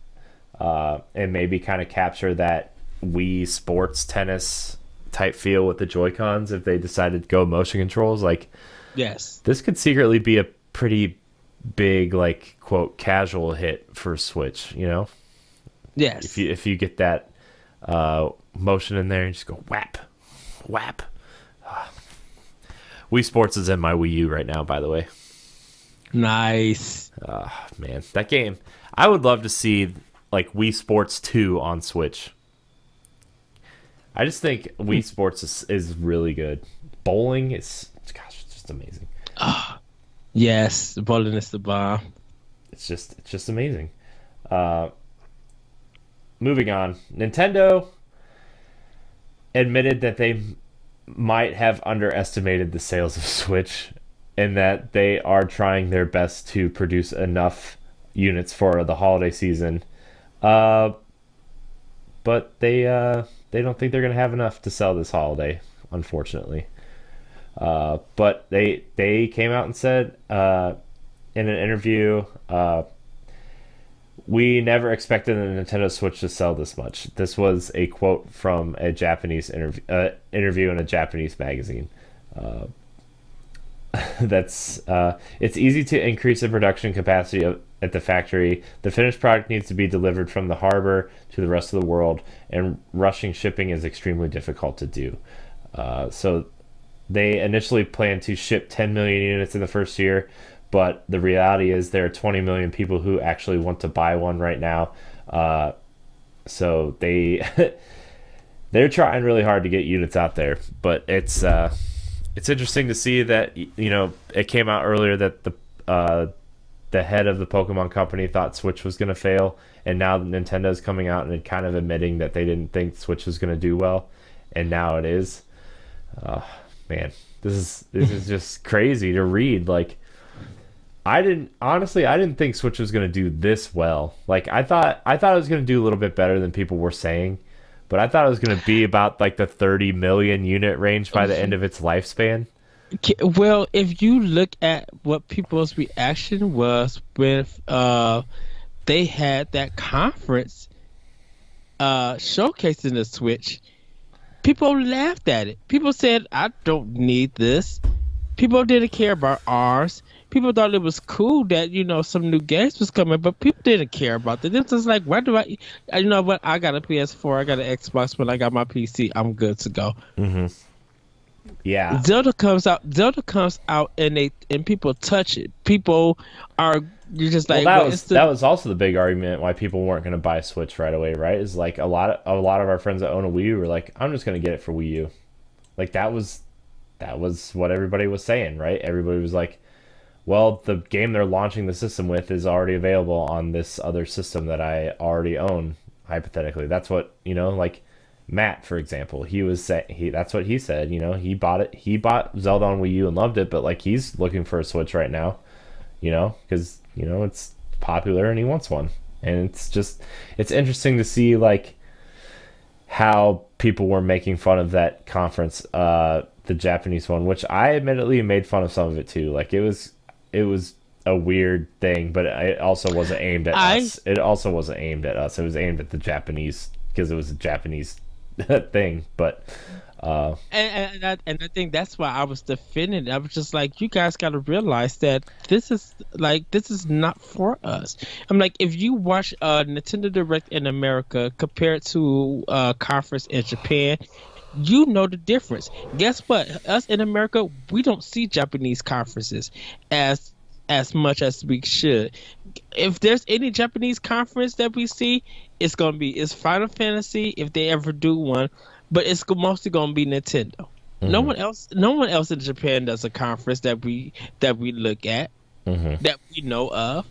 and maybe kind of capture that Wii Sports tennis type feel with the JoyCons, if they decided to go motion controls, like Yes. this could secretly be a pretty big like quote casual hit for Switch. Yes. If you get that motion in there and just go whap, whap. Wii Sports is in my Wii U right now, by the way. Nice. Man, that game. I would love to see like Wii Sports 2 on Switch. I just think Wii Sports is really good. Bowling is, gosh, it's just amazing. Yes, the bowling is the bomb. It's just amazing. Moving on, Nintendo admitted that they might have underestimated the sales of Switch, and that they are trying their best to produce enough units for the holiday season. But they don't think they're going to have enough to sell this holiday, unfortunately. But they came out and said in an interview, we never expected the Nintendo Switch to sell this much. This was a quote from a Japanese interview in a Japanese magazine. It's easy to increase the production capacity at the factory. The finished product needs to be delivered from the harbor to the rest of the world, and rushing shipping is extremely difficult to do. So they initially planned to ship 10 million units in the first year, but the reality is there are 20 million people who actually want to buy one right now. So they're trying really hard to get units out there, but it's interesting to see that it came out earlier that the head of the Pokemon company thought Switch was going to fail, and now Nintendo's coming out and kind of admitting that they didn't think Switch was going to do well, and now it is. Man, this is just crazy to read. Like, I didn't think Switch was going to do this well. Like, I thought it was going to do a little bit better than people were saying, but I thought it was going to be about like the 30 million unit range by the end of its lifespan. Well, if you look at what people's reaction was with they had that conference showcasing the Switch, people laughed at it. People said, I don't need this. People didn't care about ours. People thought it was cool that, some new games was coming, but people didn't care about it. It's just like, why do I know what? I got a PS4, I got an Xbox, but I got my PC, I'm good to go. Mm-hmm. Yeah. Zelda comes out and people touch it. People are, you're just like, that was also the big argument why people weren't going to buy a Switch right away, right? Is like a lot of our friends that own a Wii U were like, I'm just going to get it for Wii U. Like that was what everybody was saying, right? Everybody was like, well, the game they're launching the system with is already available on this other system that I already own, hypothetically. That's what, like Matt, for example, that's what he said, he bought it. He bought Zelda on Wii U and loved it, but like he's looking for a Switch right now, because, it's popular and he wants one. And it's interesting to see like how people were making fun of that conference, the Japanese one, which I admittedly made fun of some of it too. Like it was a weird thing, but it also wasn't aimed at I us. It also wasn't aimed at us. It was aimed at the Japanese because it was a Japanese thing. But and I think that's why I was defending it. I was just like, you guys got to realize that this is not for us. I'm like, if you watch Nintendo Direct in America compared to conference in Japan, you know the difference. Guess what? Us in America, we don't see Japanese conferences as much as we should. If there's any Japanese conference that we see, it's Final Fantasy if they ever do one, but it's mostly gonna be Nintendo. hmm No one else in Japan does a conference that we look at, that we know of.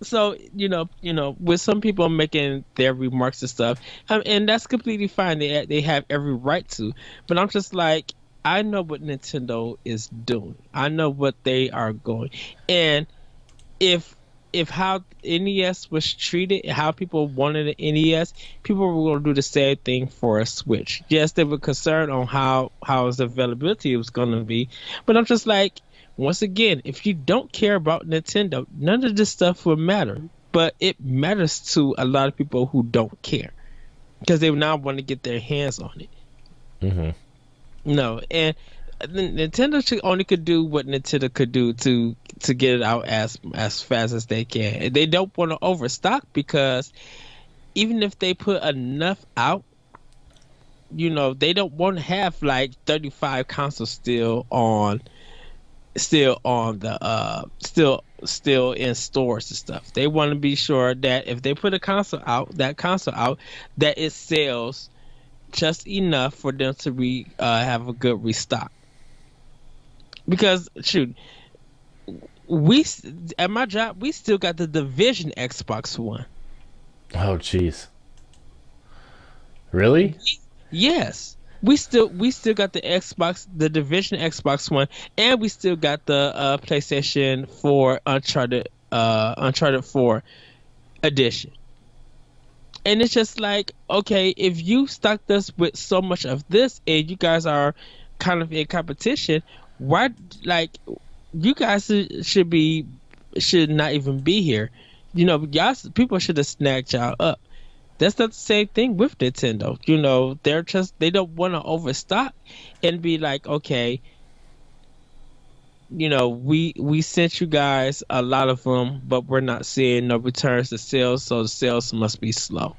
So with some people making their remarks and stuff, and that's completely fine. They have every right to, but I'm just like, I know what Nintendo is doing. I know what they are going, and if how NES was treated, how people wanted an NES, people were going to do the same thing for a Switch. Yes, they were concerned on how its availability was going to be, but I'm just like, once again, if you don't care about Nintendo, none of this stuff will matter. But it matters to a lot of people who don't care because they now want to get their hands on it. hmm No, and Nintendo should only could do what Nintendo could do to get it out as fast as they can. They don't want to overstock because even if they put enough out, they don't want to have like 35 consoles still on the still in stores and stuff. They want to be sure that if they put a console out, that it sells just enough for them to have a good restock. Because shoot, we at my job we still got the Division Xbox One. Oh, jeez. Really? Yes. We still got the Division Xbox One, and we still got the PlayStation 4 Uncharted 4 edition. And it's just like, okay, if you stocked us with so much of this and you guys are kind of in competition, why, like, you guys should not even be here. Y'all people should have snagged y'all up. That's not the same thing with Nintendo. They don't want to overstock and be like, okay, we sent you guys a lot of them, but we're not seeing no returns to sales, so the sales must be slow.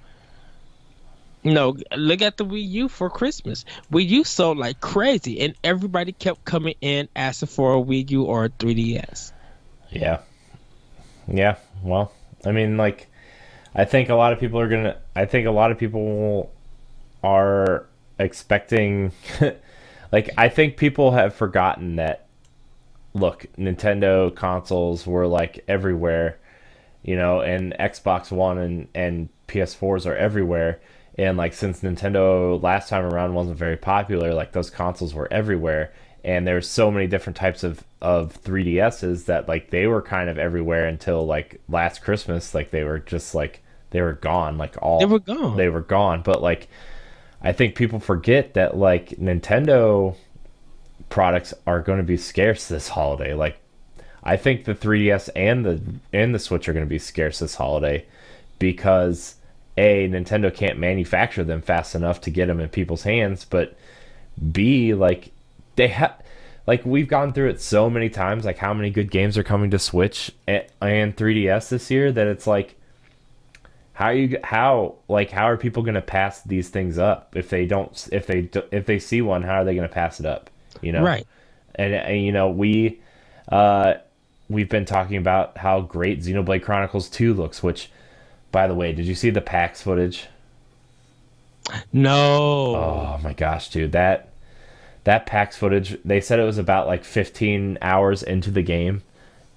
Look at the Wii U for Christmas. Wii U sold like crazy, and everybody kept coming in asking for a Wii U or a 3DS. Yeah. Yeah. Well, I mean, like, I think a lot of people are expecting, like, I think people have forgotten that, look, Nintendo consoles were like everywhere, and Xbox One and PS4s are everywhere. And like, since Nintendo last time around wasn't very popular, like, those consoles were everywhere. And there's so many different types of 3DSs that, like, they were kind of everywhere until like last Christmas. Like, they were just like, they were gone. Like, They were gone. they were gone. But like, I think people forget that, like, Nintendo products are going to be scarce this holiday. Like, I think the 3DS and the Switch are going to be scarce this holiday because Nintendo can't manufacture them fast enough to get them in people's hands, but B, like, they have, like, we've gone through it so many times, like, how many good games are coming to Switch and 3DS this year, that it's like, how are people going to pass these things up if they see one? How are they going to pass it up? Right. And we've been talking about how great Xenoblade Chronicles 2 looks, which, by the way, did you see the PAX footage? No. Oh my gosh, dude, that PAX footage, they said it was about like 15 hours into the game,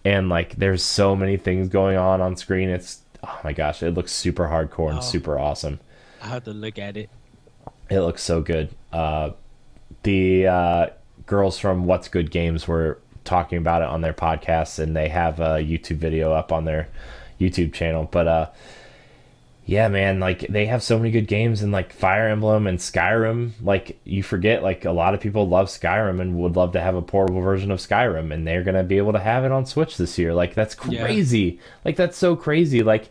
and like, there's so many things going on screen. It's, oh my gosh, it looks super hardcore and super awesome. I have to look at it. It looks so good. The girls from What's Good Games were talking about it on their podcast, and they have a YouTube video up on their YouTube channel. But Yeah, man, like they have so many good games in like Fire Emblem and Skyrim. Like you forget like a lot of people love Skyrim and would love to have a portable version of Skyrim and they're going to be able to have it on Switch this year. Like that's Yeah. crazy. Like that's so crazy. Like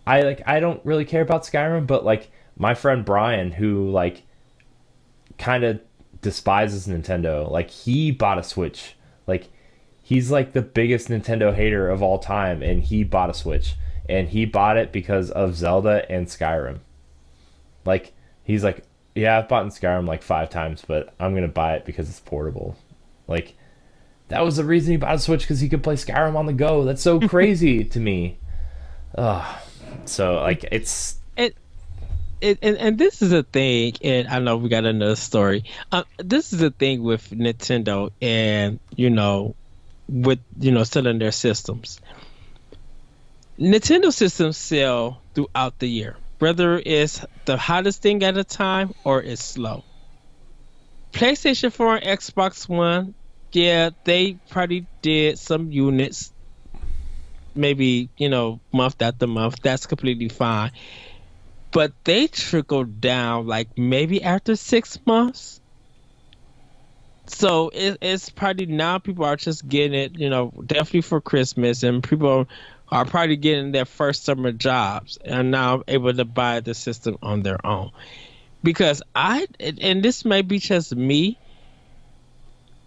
I don't really care about Skyrim, but like my friend Brian who like kind of despises Nintendo, like he bought a Switch. Like he's like the biggest Nintendo hater of all time, and he bought a Switch, and he bought it because of Zelda and Skyrim. Like he's like, yeah, I've bought in Skyrim like 5 times, but I'm gonna buy it because it's portable. Like that was the reason he bought a Switch because he could play Skyrim on the go. That's so crazy to me. Ugh. So like it's And, and this is a thing, and I know we got another story. This is a thing with Nintendo, and with selling their systems. Nintendo systems sell throughout the year, whether it's the hottest thing at a time or it's slow. PlayStation 4 and Xbox One, yeah, they probably did some units, maybe, month after month. That's completely fine. But they trickled down like maybe after 6 months. So it's probably now people are just getting it, definitely for Christmas, and people are probably getting their first summer jobs and now able to buy the system on their own. Because and this may be just me,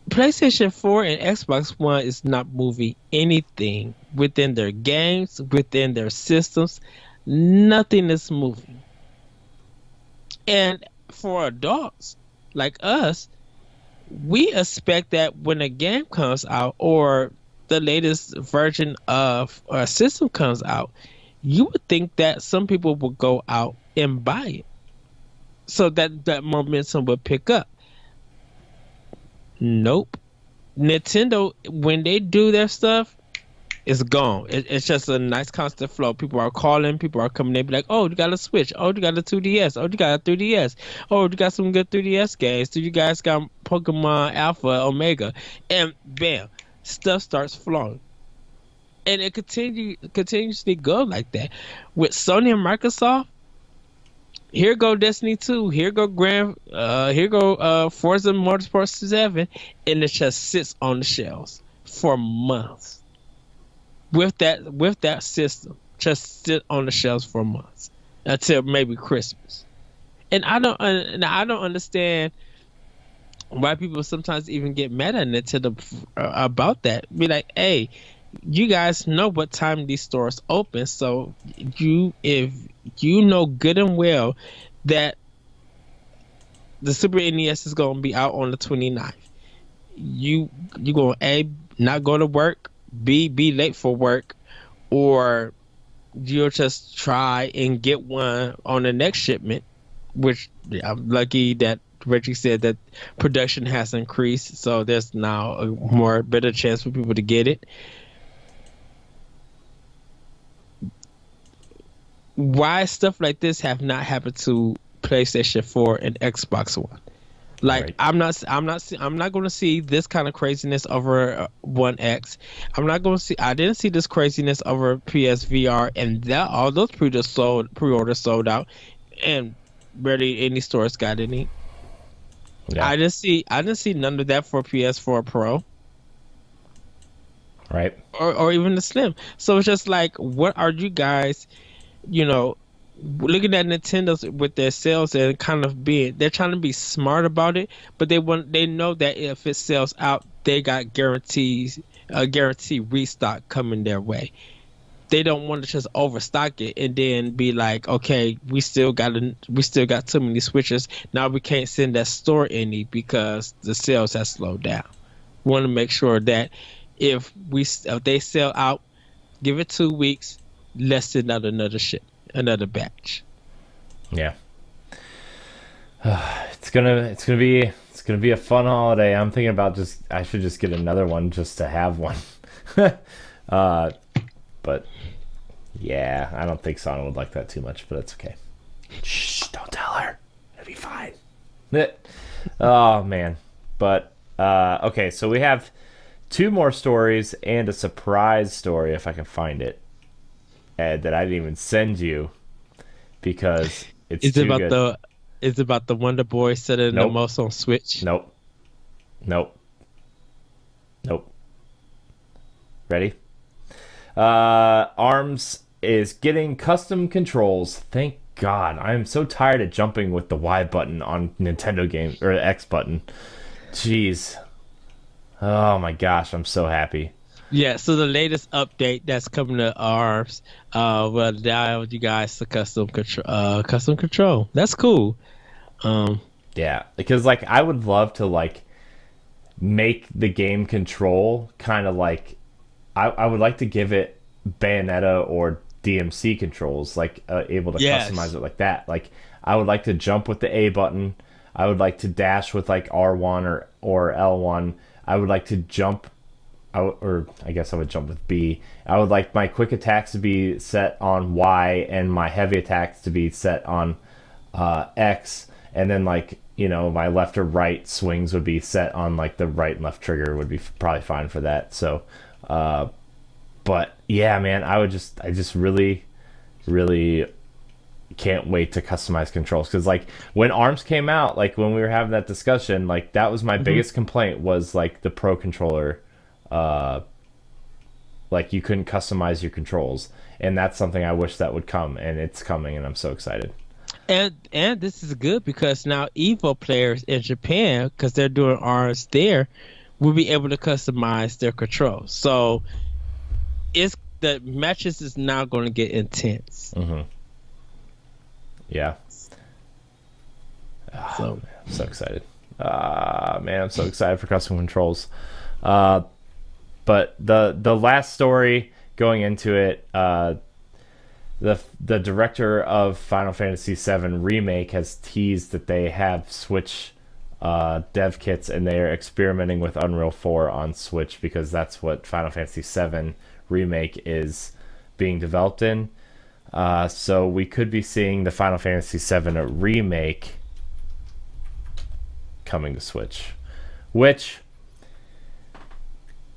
PlayStation 4 and Xbox One is not moving anything within their games, within their systems. Nothing is moving. And for adults like us, we expect that when a game comes out or the latest version of a system comes out, you would think that some people will go out and buy it so that that momentum would pick up. Nope. Nintendo, when they do their stuff, it's gone. It's just a nice constant flow. People are calling, people are coming in, be like, "Oh, you got a Switch? Oh, you got a 2DS? Oh, you got a 3DS? Oh, you got some good 3DS games? Do you guys got Pokemon Alpha, Omega?" And bam, stuff starts flowing, and it continuously go like that. With Sony and Microsoft, here go Destiny 2, here go Forza Motorsport 7, and it just sits on the shelves for months with that system, just sit on the shelves for months until maybe Christmas. And I don't understand why people sometimes even get mad at Nintendo about that. Be like, hey, you guys know what time these stores open, so if you know good and well that the Super NES is going to be out on the 29th, you going to A, not go to work, B, be late for work, or you'll just try and get one on the next shipment, which, yeah, I'm lucky that Reggie said that production has increased, so there's now a more better chance for people to get it. Why stuff like this have not happened to PlayStation 4 and Xbox One? Like right. I'm not going to see this kind of craziness over One X. I'm not going to see. I didn't see this craziness over PSVR, and that all those pre-orders sold out, and barely any stores got any. Yeah. I didn't see none of that for PS4 Pro Right. or even the Slim. So it's just like, what are you guys, you know, looking at Nintendo's with their sales and kind of they're trying to be smart about it, but they know that if it sells out, they got a guarantee restock coming their way. They don't want to just overstock it and then be like, okay, we still got too many switchers. Now we can't send that store any because the sales have slowed down. We want to make sure that if they sell out, give it 2 weeks, let's send out another batch. Yeah. It's gonna be a fun holiday. I'm thinking about I should just get another one just to have one. uh, but yeah, I don't think Sana would like that too much, but it's okay. Shh, don't tell her. It'll be fine. Oh man. But okay, so we have two more stories and a surprise story if I can find it. Ed, that I didn't even send you. because it's Is it too about good. the is it about the Wonder Boy selling the Nope, most on Switch? nope, nope, nope. Ready? Arms is getting custom controls. Thank God. I am so tired of jumping with the Y button on Nintendo game or X button. Jeez. Oh my gosh, I'm so happy. Yeah, so the latest update that's coming to ARMS will allow you guys to custom control. That's cool. Um Yeah, because like I would love to like make the game control kind of like I would like to give it Bayonetta or DMC controls, like able to customize yes. it like that. Like I would like to jump with the A button. I would like to dash with like R1 or L1. I would like to jump or I guess I would jump with B. I would like my quick attacks to be set on Y and my heavy attacks to be set on X, and then like my left or right swings would be set on like the right and left trigger would be probably fine for that. So, but yeah, man, I just really, really can't wait to customize controls because like when Arms came out, like when we were having that discussion, like that was my Mhm. biggest complaint was like the Pro controller, uh, like you couldn't customize your controls, and that's something I wish that would come, and it's coming, and I'm so excited. And this is good because now Evo players in Japan, because they're doing ARMS there, will be able to customize their controls. So it's the matches is now going to get intense. Hmm. Yeah. So I'm so excited. Man, I'm so excited for custom controls. Uh, but the last story going into it, the director of Final Fantasy VII Remake has teased that they have Switch dev kits and they are experimenting with Unreal 4 on Switch because that's what Final Fantasy VII Remake is being developed in. So we could be seeing the Final Fantasy VII Remake coming to Switch, which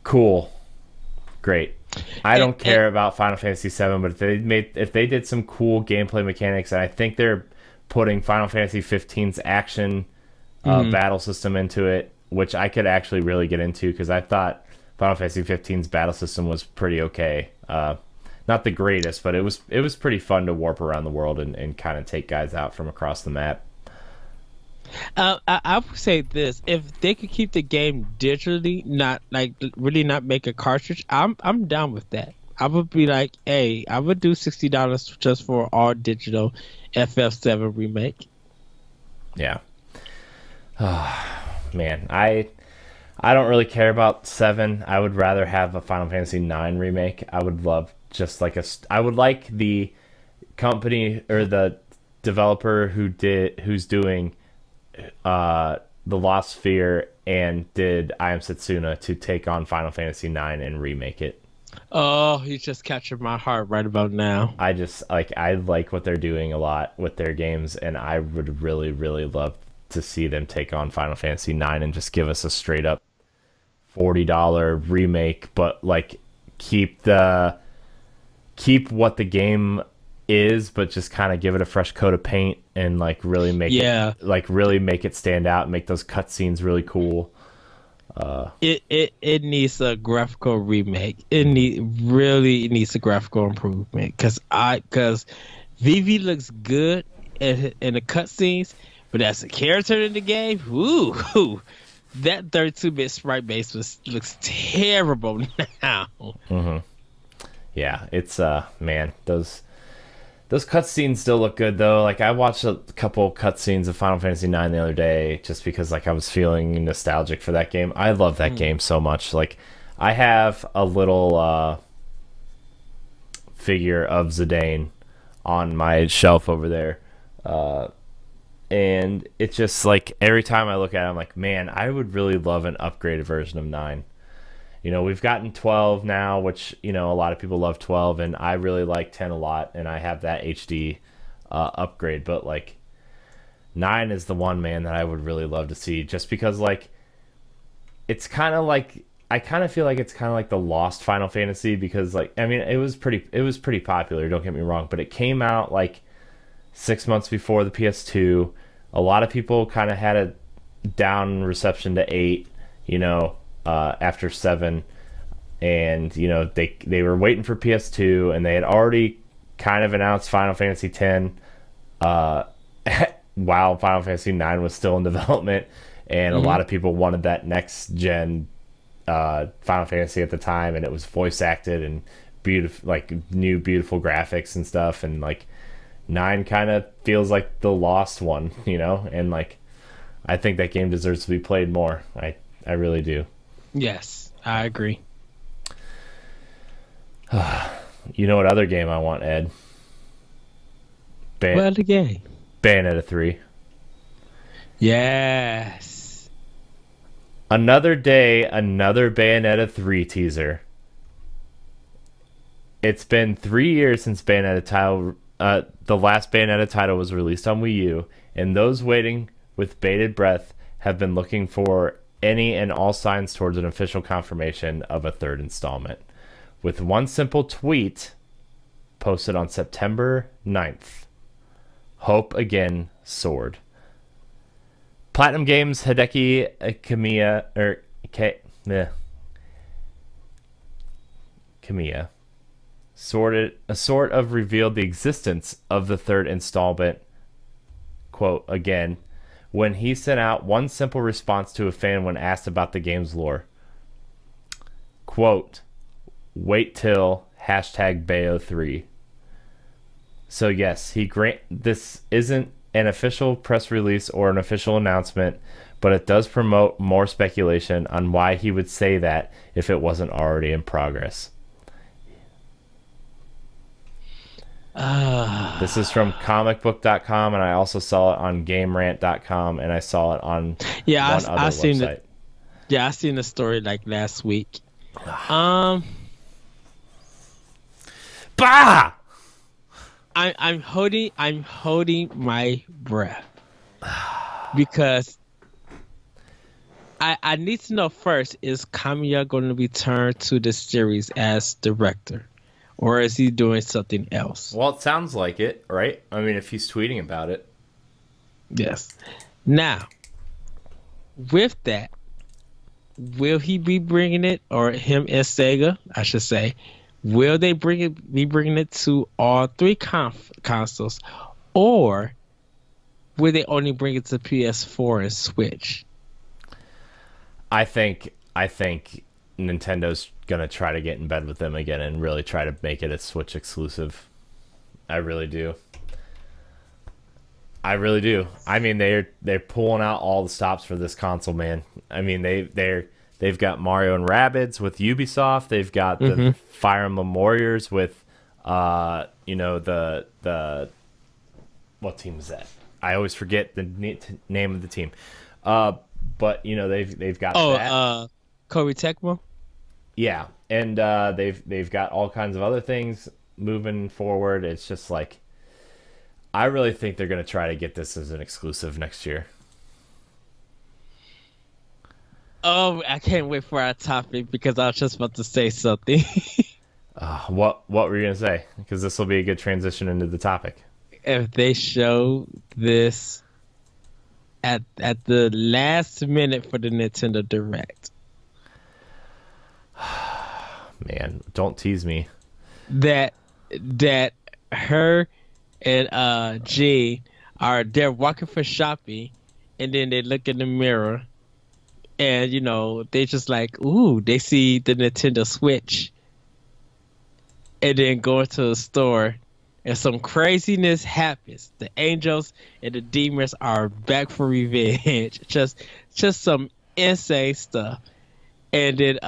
cool, great. I and, don't and care about Final Fantasy VII, but if they did some cool gameplay mechanics, and I think they're putting Final Fantasy 15's action mhm. battle system into it, which I could actually really get into because I thought Final Fantasy 15's battle system was pretty okay. Not the greatest, but it was pretty fun to warp around the world and kind of take guys out from across the map. I would say this: if they could keep the game digitally, not like really not make a cartridge, I'm down with that. I would be like, hey, I would do $60 just for all digital FF7 remake. Yeah. Man, I don't really care about 7. I would rather have a Final Fantasy 9 remake. I would love just like I would like the company or the developer who's doing the Lost Sphere and did I Am Setsuna to take on Final Fantasy 9 and remake it. Oh, he's just captured my heart right about now. I like what they're doing a lot with their games, and I would really really love to see them take on Final Fantasy 9 and just give us a straight up $40 remake, but like keep the keep what the game is, but just kind of give it a fresh coat of paint and Yeah, really make it stand out, and make those cutscenes really cool. it needs a graphical remake. It needs a graphical improvement because Vivi looks good in the cutscenes, but as a character in the game, ooh, that 32-bit sprite base looks terrible now. Hmm. Yeah, it's man, those cutscenes still look good though. Like I watched a couple cutscenes of Final Fantasy 9 the other day just because like I was feeling nostalgic for that game. I love that Mm. game so much. Like I have a little figure of Zidane on my shelf over there. Uh, and it's just like every time I look at it, I'm like, man, I would really love an upgraded version of 9. We've gotten 12 now, which, a lot of people love 12, and I really like 10 a lot, and I have that HD upgrade. But, like, 9 is the one, man, that I would really love to see, just because, like, it's kind of like, I kind of feel like it's kind of like the lost Final Fantasy, because, like, I mean, it was pretty popular, don't get me wrong, but it came out, like, 6 months before the PS2. A lot of people kind of had a down reception to 8, after 7. And, they were waiting for PS2, and they had already kind of announced Final Fantasy X while Final Fantasy IX was still in development. And a lot of people wanted that next gen Final Fantasy at the time, and it was voice acted and beautiful, like new beautiful graphics and stuff. And like 9 kind of feels like the lost one, and like I think that game deserves to be played more. I really do. Yes, I agree. You know what other game I want, Ed? What other game? Bayonetta 3. Yes. Another day, another Bayonetta 3 teaser. It's been 3 years since Bayonetta title, the last Bayonetta title was released on Wii U, and those waiting with bated breath have been looking for any and all signs towards an official confirmation of a third installment. With one simple tweet posted on September 9th. Hope again soared. Platinum Games Hideki Kamiya sort of revealed the existence of the third installment, quote, again, when he sent out one simple response to a fan when asked about the game's lore. Quote, wait till #Bayo3. So yes, this isn't an official press release or an official announcement, but it does promote more speculation on why he would say that if it wasn't already in progress. This is from comicbook.com, and I also saw it on GameRant.com, and I saw it on one other website. I seen the story like last week. Bah! I'm holding my breath because I need to know first, is Kamiya going to return to the series as director, or is he doing something else? Well, it sounds like it, right? I mean, if he's tweeting about it. Yes. Now, with that, will he be bringing it, or him and Sega, I should say, will they be bringing it to all 3 consoles, or will they only bring it to PS4 and Switch? I think Nintendo's gonna try to get in bed with them again and really try to make it a Switch exclusive. I really do. I mean, they're pulling out all the stops for this console, man. I mean, they've got Mario and Rabbids with Ubisoft. They've got the Fire Emblem Warriors with, the what team is that? I always forget the name of the team. But they've got that. Koei Tecmo. Yeah, and they've got all kinds of other things moving forward. It's just like, I really think they're going to try to get this as an exclusive next year. Oh, I can't wait for our topic because I was just about to say something. What were you going to say? Because this will be a good transition into the topic. If they show this at the last minute for the Nintendo Direct. Man, don't tease me. That her and G they're walking for shopping, and then they look in the mirror, and they just like, ooh, they see the Nintendo Switch, and then go into the store, and some craziness happens. The angels and the demons are back for revenge. just some insane stuff. And then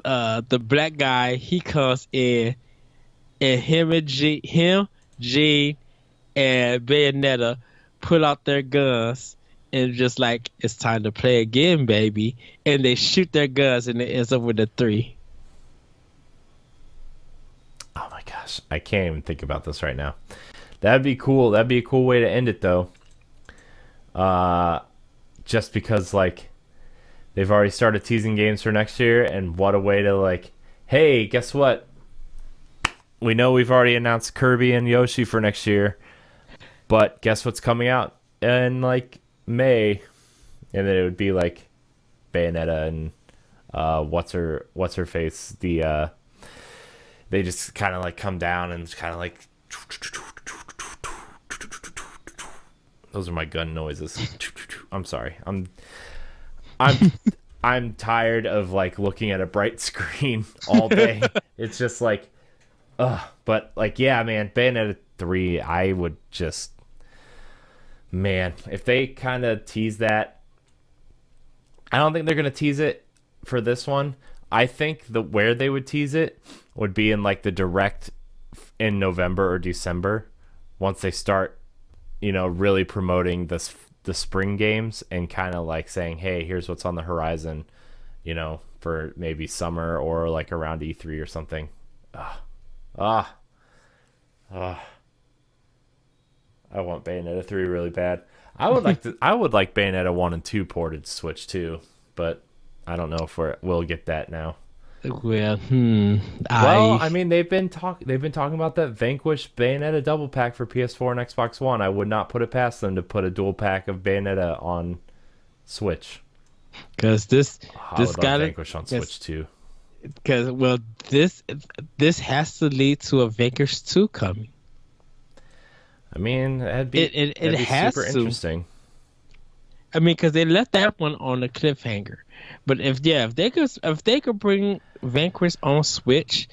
the black guy, he comes in, and him, Gene, and Bayonetta pull out their guns and just like, it's time to play again, baby. And they shoot their guns, and it ends up with a 3. Oh my gosh, I can't even think about this right now. That'd be cool. That'd be a cool way to end it, though. Just because, like, they've already started teasing games for next year, and what a way to, like, hey, guess what? we know we've already announced Kirby and Yoshi for next year, but guess what's coming out in like May, and then it would be like Bayonetta and what's her face, they just kind of like come down and it's kind of like those are my gun noises. I'm sorry. I'm I'm tired of like looking at a bright screen all day. It's just like but like yeah, man, Bayonetta 3, I would just man, if they kind of tease that, I don't think they're going to tease it for this one. I think where they would tease it would be in like the direct in November or December once they start, really promoting the spring games and kind of like saying, "Hey, here's what's on the horizon," for maybe summer or like around E3 or something. I want Bayonetta 3 really bad. I would like Bayonetta 1 and 2 ported to Switch too, but I don't know if we'll get that now. Well, I mean, they've been talking about that Vanquish Bayonetta double pack for PS4 and Xbox One. I would not put it past them to put a dual pack of Bayonetta on Switch. Because this got Vanquish on Switch too. Because this has to lead to a Vanquish 2 coming. I mean, that'd be has super to. interesting. I mean, because they left that one on a cliffhanger. But if they could bring Vanquish on Switch,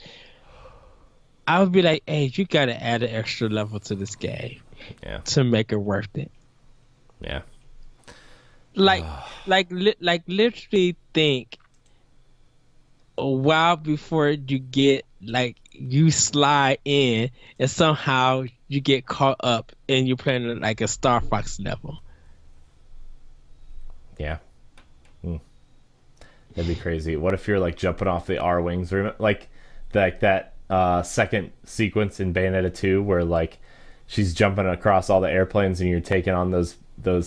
I would be like, hey, you gotta add an extra level to this game, to make it worth it. Yeah. Like literally think a while before you slide in and somehow you get caught up and you're playing like a Star Fox level. Yeah. That'd be crazy. What if you're like jumping off the R wings, or like that second sequence in Bayonetta 2 where like she's jumping across all the airplanes and you're taking on those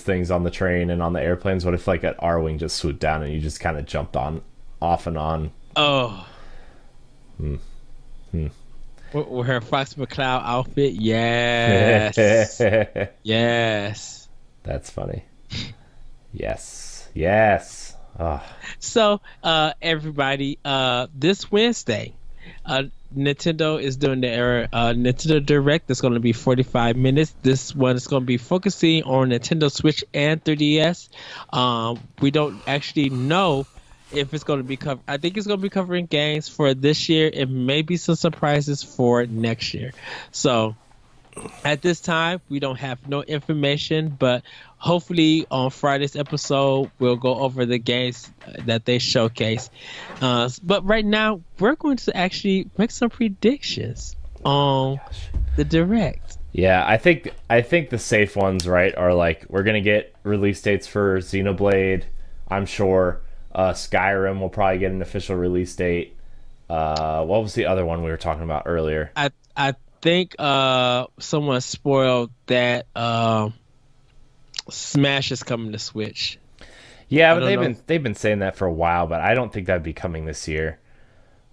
things on the train and on the airplanes? What if like an R wing just swooped down and you just kind of jumped off and on? Oh. With her Fox McCloud outfit, yes. Yes. That's funny. Yes. Oh. So, everybody, this Wednesday, Nintendo is doing their Nintendo Direct. That's going to be 45 minutes. This one is going to be focusing on Nintendo Switch and 3DS. We don't actually know if it's going to be covered. I think it's going to be covering games for this year and maybe some surprises for next year. So at this time, we don't have no information, but hopefully on Friday's episode, we'll go over the games that they showcase. But right now, we're going to actually make some predictions on the Direct. Yeah, I think the safe ones, right, are like we're going to get release dates for Xenoblade, I'm sure. Skyrim will probably get an official release date. What was the other one we were talking about earlier? I think someone spoiled that Smash is coming to Switch. Yeah, but they've been saying that for a while, but I don't think that'd be coming this year.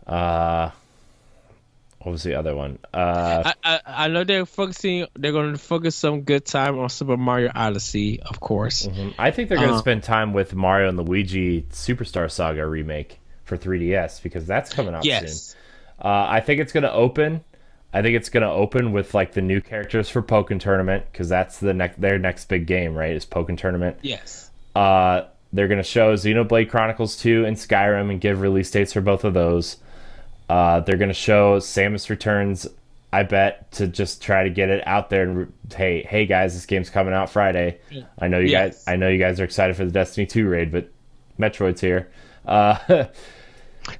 What was the other one? I know they're going to focus some good time on Super Mario Odyssey, of course. Mm-hmm. I think they're going to spend time with Mario and Luigi Superstar Saga remake for 3DS because that's coming out soon. I think it's going to open. I think it's going to open with like the new characters for Pokken Tournament because that's their next big game, right? Is Pokken Tournament. Yes. They're going to show Xenoblade Chronicles 2 and Skyrim and give release dates for both of those. They're going to show Samus Returns, I bet, to just try to get it out there and hey guys, this game's coming out Friday. I know you guys are excited for the Destiny 2 raid, but Metroid's here.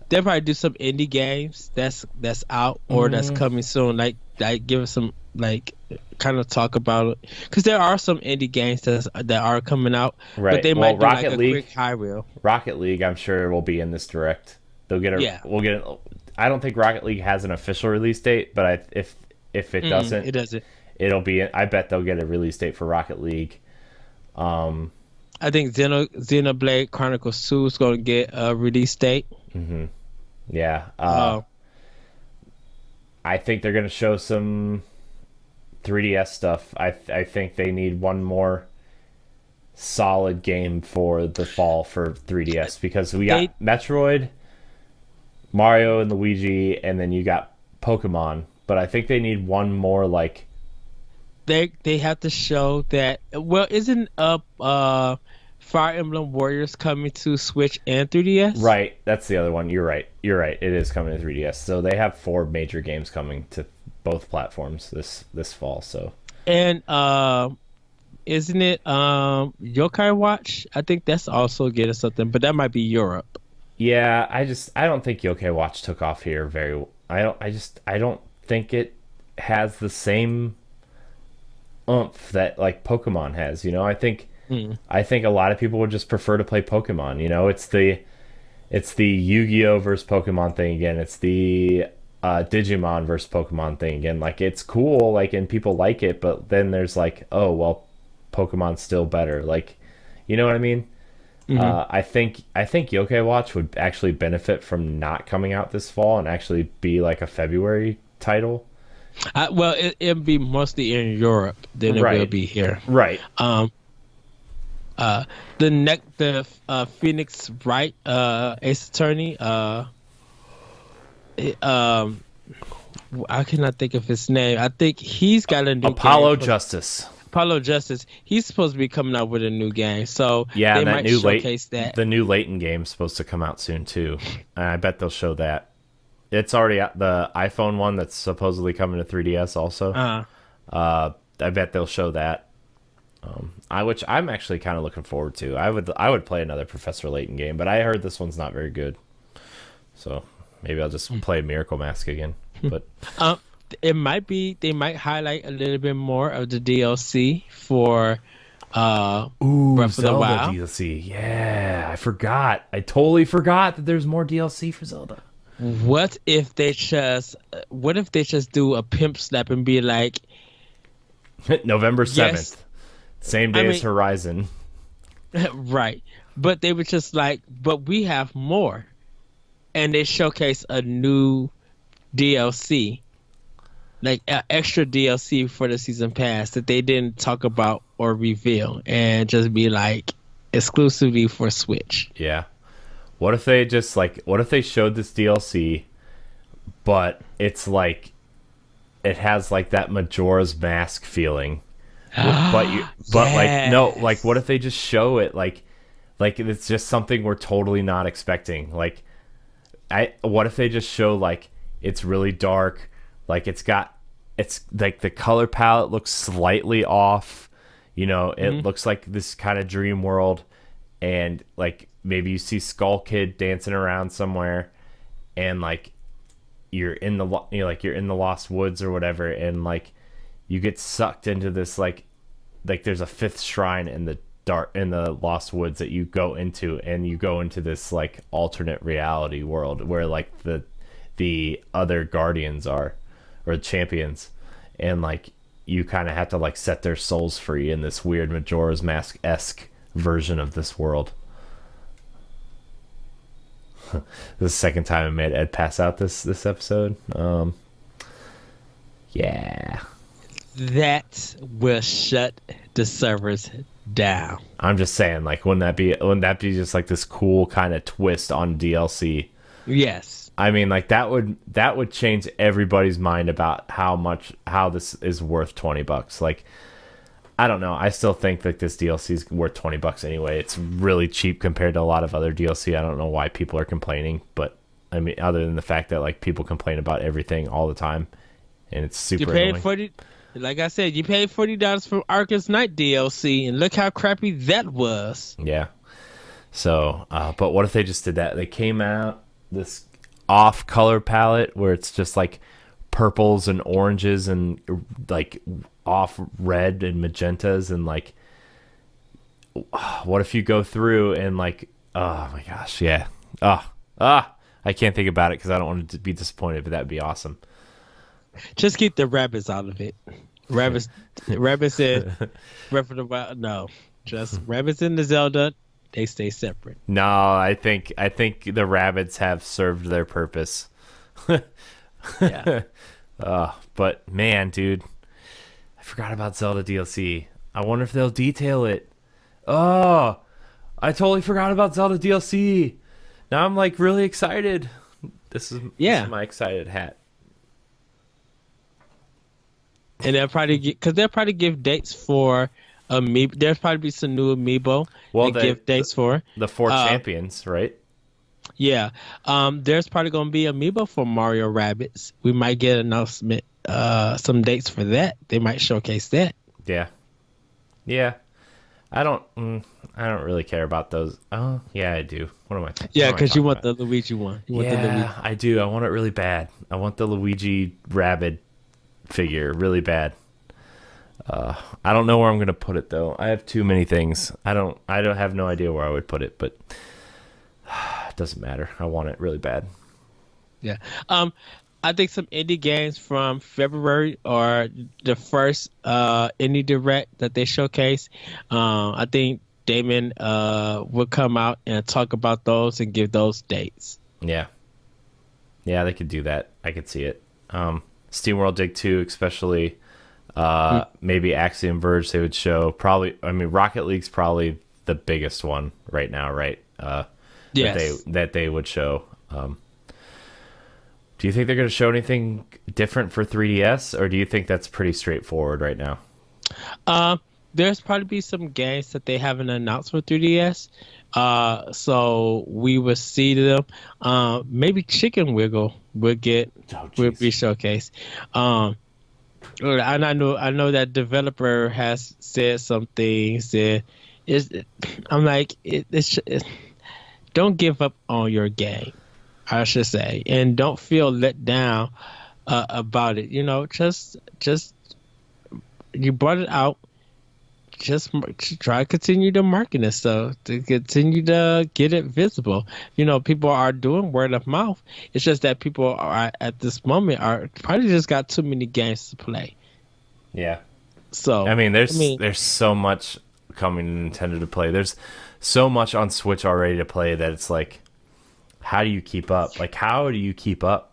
They'll probably do some indie games that's out or that's coming soon. Like give us some kind of talk about it because there are some indie games that are coming out, right? But they might do Rocket League, a quick high reel. Rocket League, I'm sure, will be in this Direct. They'll get We'll get it. I don't think Rocket League has an official release date, but if it doesn't, it doesn't. It'll be. I bet they'll get a release date for Rocket League. I think Xenoblade Chronicles 2 is going to get a release date. Mm-hmm. Yeah. I think they're gonna show some 3DS stuff. I think they need one more solid game for the fall for 3DS because we They got Metroid, Mario and Luigi, and then you got Pokemon. But I think they need one more like they have to show that. Well, isn't Fire Emblem Warriors coming to Switch and 3DS? right. That's the other one. You're right. You're right. It is coming to 3DS. So they have 4 major games coming to both platforms this fall. So And isn't it Yokai Watch? I think that's also getting something, but that might be Europe. yeah, I don't think Yokai Watch took off here very. I don't think it has the same oomph that like Pokemon has. I think a lot of people would just prefer to play Pokemon. It's the Yu-Gi-Oh versus Pokemon thing again. It's the Digimon versus Pokemon thing again. Like it's cool, like and people like it, but then there's like, oh well, Pokemon's still better. Like, you know what I mean? I think Yokai Watch would actually benefit from not coming out this fall and actually be like a February title. Well, it'll be mostly in Europe than it will Right. be here. Right. The Phoenix Wright Ace Attorney. I cannot think of his name. I think he's got a new Apollo game. Justice. Apollo Justice. He's supposed to be coming out with a new game, so Yeah, they and that might new showcase that. the new Layton game's supposed to come out soon too. And I bet they'll show that. It's already out, the iPhone one that's supposedly coming to 3DS also. I bet they'll show that. Which I'm actually kind of looking forward to. I would play another Professor Layton game, but I heard this one's not very good. So maybe I'll just play Miracle Mask again. But It might be they might highlight a little bit more of the DLC for Breath of the Wild. DLC. Yeah, I forgot. I totally forgot that there's more DLC for Zelda. What if they just do a pimp slap and be like, November 7th. Yes. Same day as Horizon. right? But they were just like, but we have more, and they showcase a new DLC, like extra DLC for the season pass that they didn't talk about or reveal, and just be like exclusively for Switch. Yeah. What if they showed this DLC, but it's like it has like that Majora's Mask feeling. Like no, like what if they just show it like it's just something we're totally not expecting. Like what if they just show like it's really dark, like it's like the color palette looks slightly off, it looks like this kind of dream world, and like maybe you see Skull Kid dancing around somewhere, and like you're in the Lost Woods or whatever, and like you get sucked into this like there's a 5th shrine in the Lost Woods that you go into, and you go into this like alternate reality world where like the other guardians are, or champions, and like you kind of have to like set their souls free in this weird Majora's Mask-esque version of this world. This is the second time I made Ed pass out this episode. Yeah. That will shut the servers down. I'm just saying, like, wouldn't that be just like this cool kind of twist on DLC? Yes. I mean, like that would change everybody's mind about how this is worth $20. Like, I don't know. I still think that this DLC is worth $20 anyway. It's really cheap compared to a lot of other DLC. I don't know why people are complaining, but I mean, other than the fact that like people complain about everything all the time, and it's super annoying. Like I said, you paid $40 for Arcus Knight DLC, and look how crappy that was. Yeah. So, but what if they just did that? They came out this off color palette where it's just like purples and oranges and like off red and magentas, and like what if you go through and like, oh my gosh, yeah, I can't think about it because I don't want to be disappointed, but that'd be awesome. Just keep the rabbits out of it. Rabbits in Breath of the Wild. No, just rabbits in the Zelda. They stay separate. No, I think the rabbits have served their purpose. Yeah. But man, dude, I forgot about Zelda DLC. I wonder if they'll detail it. Oh, I totally forgot about Zelda DLC. Now I'm like really excited. This is Yeah, my excited hat. and they'll probably because they'll probably give dates for amiibo. There'll probably be some new amiibo Well, they give dates for. the four Uh, champions, right? yeah. There's probably gonna be amiibo for Mario Rabbids. We might get announcement. Some dates for that. They might showcase that. Yeah, yeah. I don't really care about those. Oh, yeah, I do. What Yeah, am I because you talking want about? the Luigi one. You want the Luigi. Yeah, I do. I want it really bad. I want the Luigi Rabbid figure really bad. I don't know where I'm gonna put it though. I have too many things. I don't have no idea where I would put it, but it doesn't matter. I want it really bad. Yeah. I think some indie games from February are the first indie direct that they showcase. I think Damon will come out and talk about those and give those dates. Yeah. Yeah, they could do that. I could see it. SteamWorld Dig 2 especially, maybe Axiom Verge they would show. Probably I mean Rocket League's probably the biggest one right now, right? Yes. That they would show. Do you think they're going to show anything different for 3DS, or do you think that's pretty straightforward right now? Um, there's probably be some games that they haven't announced for 3DS. So we will see them. Maybe Chicken Wiggle Oh, will be jeez. showcased. And I know that developer has said some things that is I'm like don't give up on your game, I should say, and don't feel let down about it. You know, just you brought it out. Try to continue to market it so to continue to get it visible. You know, people are doing word of mouth. It's just that people are at this moment are probably just got too many games to play. Yeah. I So mean, I mean, there's so much coming to Nintendo to play. There's so much on Switch already to play that it's like, how do you keep up? Like, how do you keep up?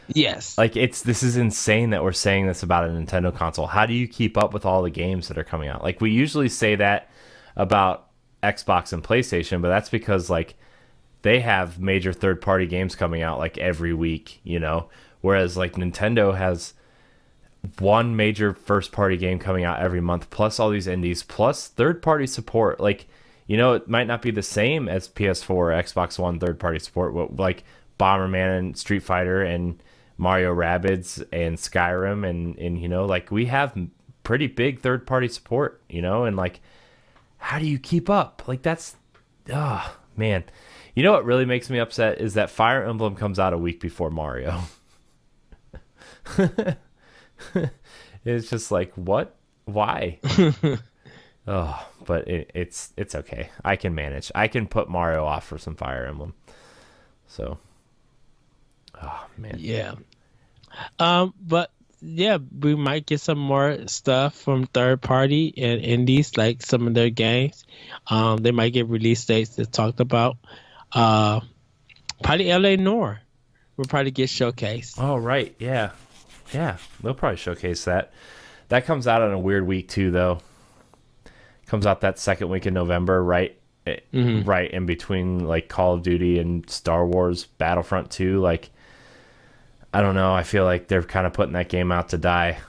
yes, Like, this is insane that we're saying this about a Nintendo console. How do you keep up with all the games that are coming out? Like, we usually say that about Xbox and PlayStation, but that's because like they have major third party games coming out like every week, you know, whereas like Nintendo has one major first party game coming out every month, plus all these indies, plus third party support. Like, you know, it might not be the same as PS4 or Xbox One third party support, but like Bomberman and Street Fighter and Mario Rabbids and Skyrim and you know, like we have pretty big third party support, you know, and like how do you keep up? Like that's man. You know what really makes me upset is that Fire Emblem comes out a week before Mario. It's just like what? Why? Oh, but it's okay. I can manage. I can put Mario off for some Fire Emblem. So, oh man. yeah. But yeah, we might get some more stuff from third party and indies, like some of their games. They might get release dates that talked about. Uh, Probably LA Noir will probably get showcased. Oh right, yeah, yeah. They'll probably showcase that. That comes out on a weird week too, though. Comes out that second week in November, right? Right in between like Call of Duty and Star Wars Battlefront 2. Like, I don't know. I feel like they're kind of putting that game out to die.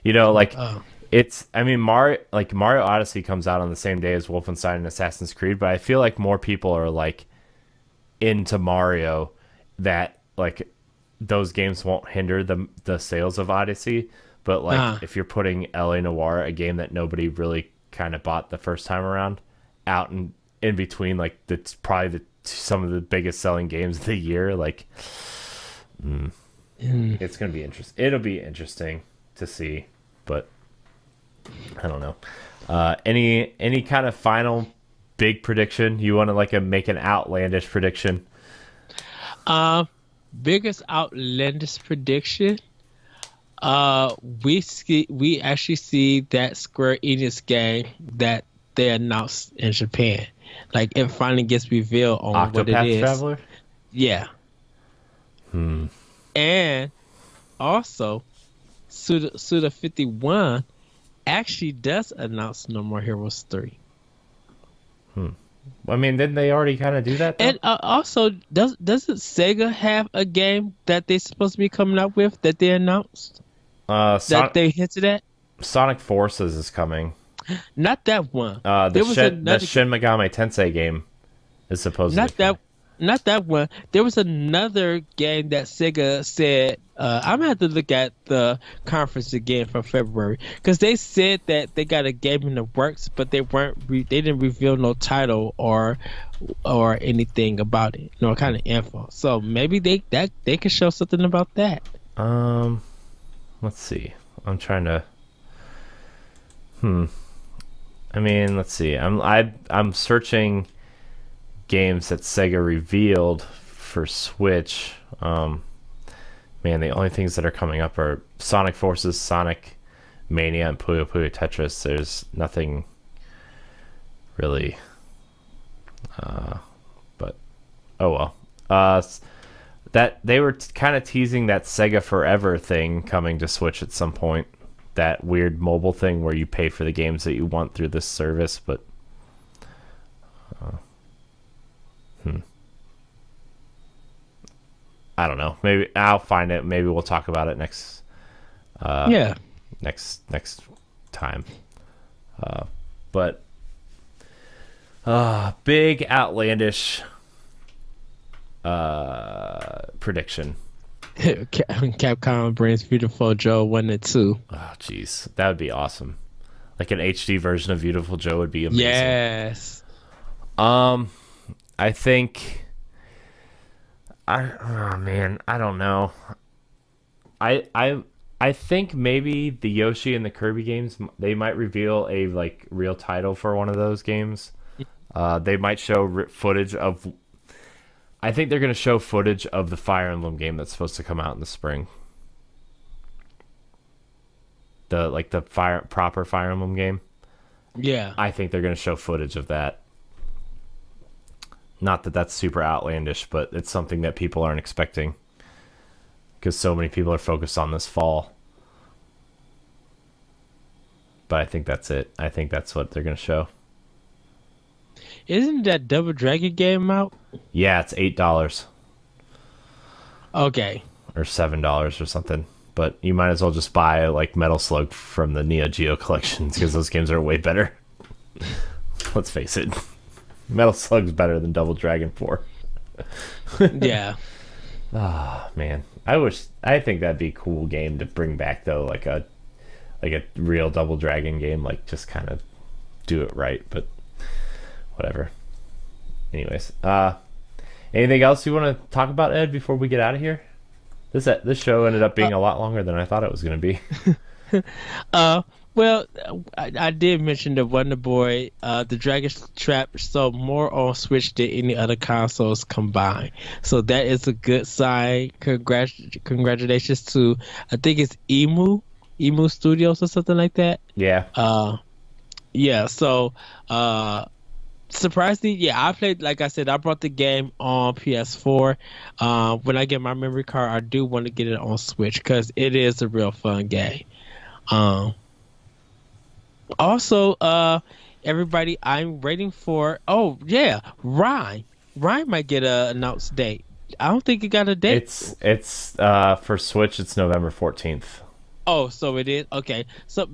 You know, like Oh, it's. I mean, Mario Odyssey comes out on the same day as Wolfenstein and Assassin's Creed, but I feel like more people are like into Mario that like those games won't hinder the sales of Odyssey. But like if you're putting LA Noire, a game that nobody really kind of bought the first time around, out in between like that's probably some of the biggest selling games of the year, like it's gonna be interesting. It'll be interesting to see, but I don't know. Any kind of final big prediction you want to like make an outlandish prediction? biggest outlandish prediction. We actually see that Square Enix game that they announced in Japan. Like it finally gets revealed on what it Octopath is. Traveler. Yeah. And also, Suda 51 actually does announce No More Heroes 3. I mean, didn't they already kind of do that though? And also, doesn't Sega have a game that they're supposed to be coming out with that they announced that they hinted at? Sonic Forces is coming. Not that one. There was The another. Shin Megami Tensei game is supposedly Not coming. that. Not that one. There was another game that Sega said. I'm gonna have to look at the conference again for February because they said that they got a game in the works, but they weren't. They didn't reveal no title or anything about it, no kind of info. So maybe they could show something about that. Let's see. I'm trying to. I mean, let's see. I'm searching games that Sega revealed for Switch. Man, the only things that are coming up are Sonic Forces, Sonic Mania, and Puyo Puyo Tetris. There's nothing really. But oh well. That they were kind of teasing that Sega Forever thing coming to Switch at some point. That weird mobile thing where you pay for the games that you want through this service, but I don't know. Maybe I'll find it. Maybe we'll talk about it next. Yeah. Next time. But big outlandish prediction. Capcom brings Beautiful Joe 1 and 2. Oh, jeez, that would be awesome. Like an HD version of Beautiful Joe would be amazing. Yes. I think. Oh man, I don't know. I think maybe the Yoshi and the Kirby games, they might reveal a like real title for one of those games. They might show footage of. I think they're going to show footage of the Fire Emblem game that's supposed to come out in the spring. The proper Fire Emblem game. Yeah. I think they're going to show footage of that. Not that that's super outlandish, but it's something that people aren't expecting because so many people are focused on this fall. But I think that's it. I think that's what they're going to show. Isn't that Double Dragon game out? Yeah, it's $8. Okay. Or $7 or something. But you might as well just buy like Metal Slug from the Neo Geo collections because those games are way better. Let's face it. Metal Slug's better than Double Dragon 4. Yeah. Ah, man. I think that'd be a cool game to bring back though, like a real Double Dragon game, like just kind of do it right, but whatever. Anyways, anything else you want to talk about, Ed, before we get out of here? This show ended up being a lot longer than I thought it was going to be. Well, I did mention the Wonder Boy, the Dragon Trap sold more on Switch than any other consoles combined. So that is a good sign. Congratulations to, I think it's Emu Studios or something like that. Yeah. Yeah. So, surprisingly, yeah, I played, like I said, I brought the game on PS4. When I get my memory card, I do want to get it on Switch because it is a real fun game. Also, everybody, I'm waiting for. Oh yeah, Rhyme might get a announced date. I don't think it got a date. It's for Switch. It's November 14th. Oh, so it is okay. So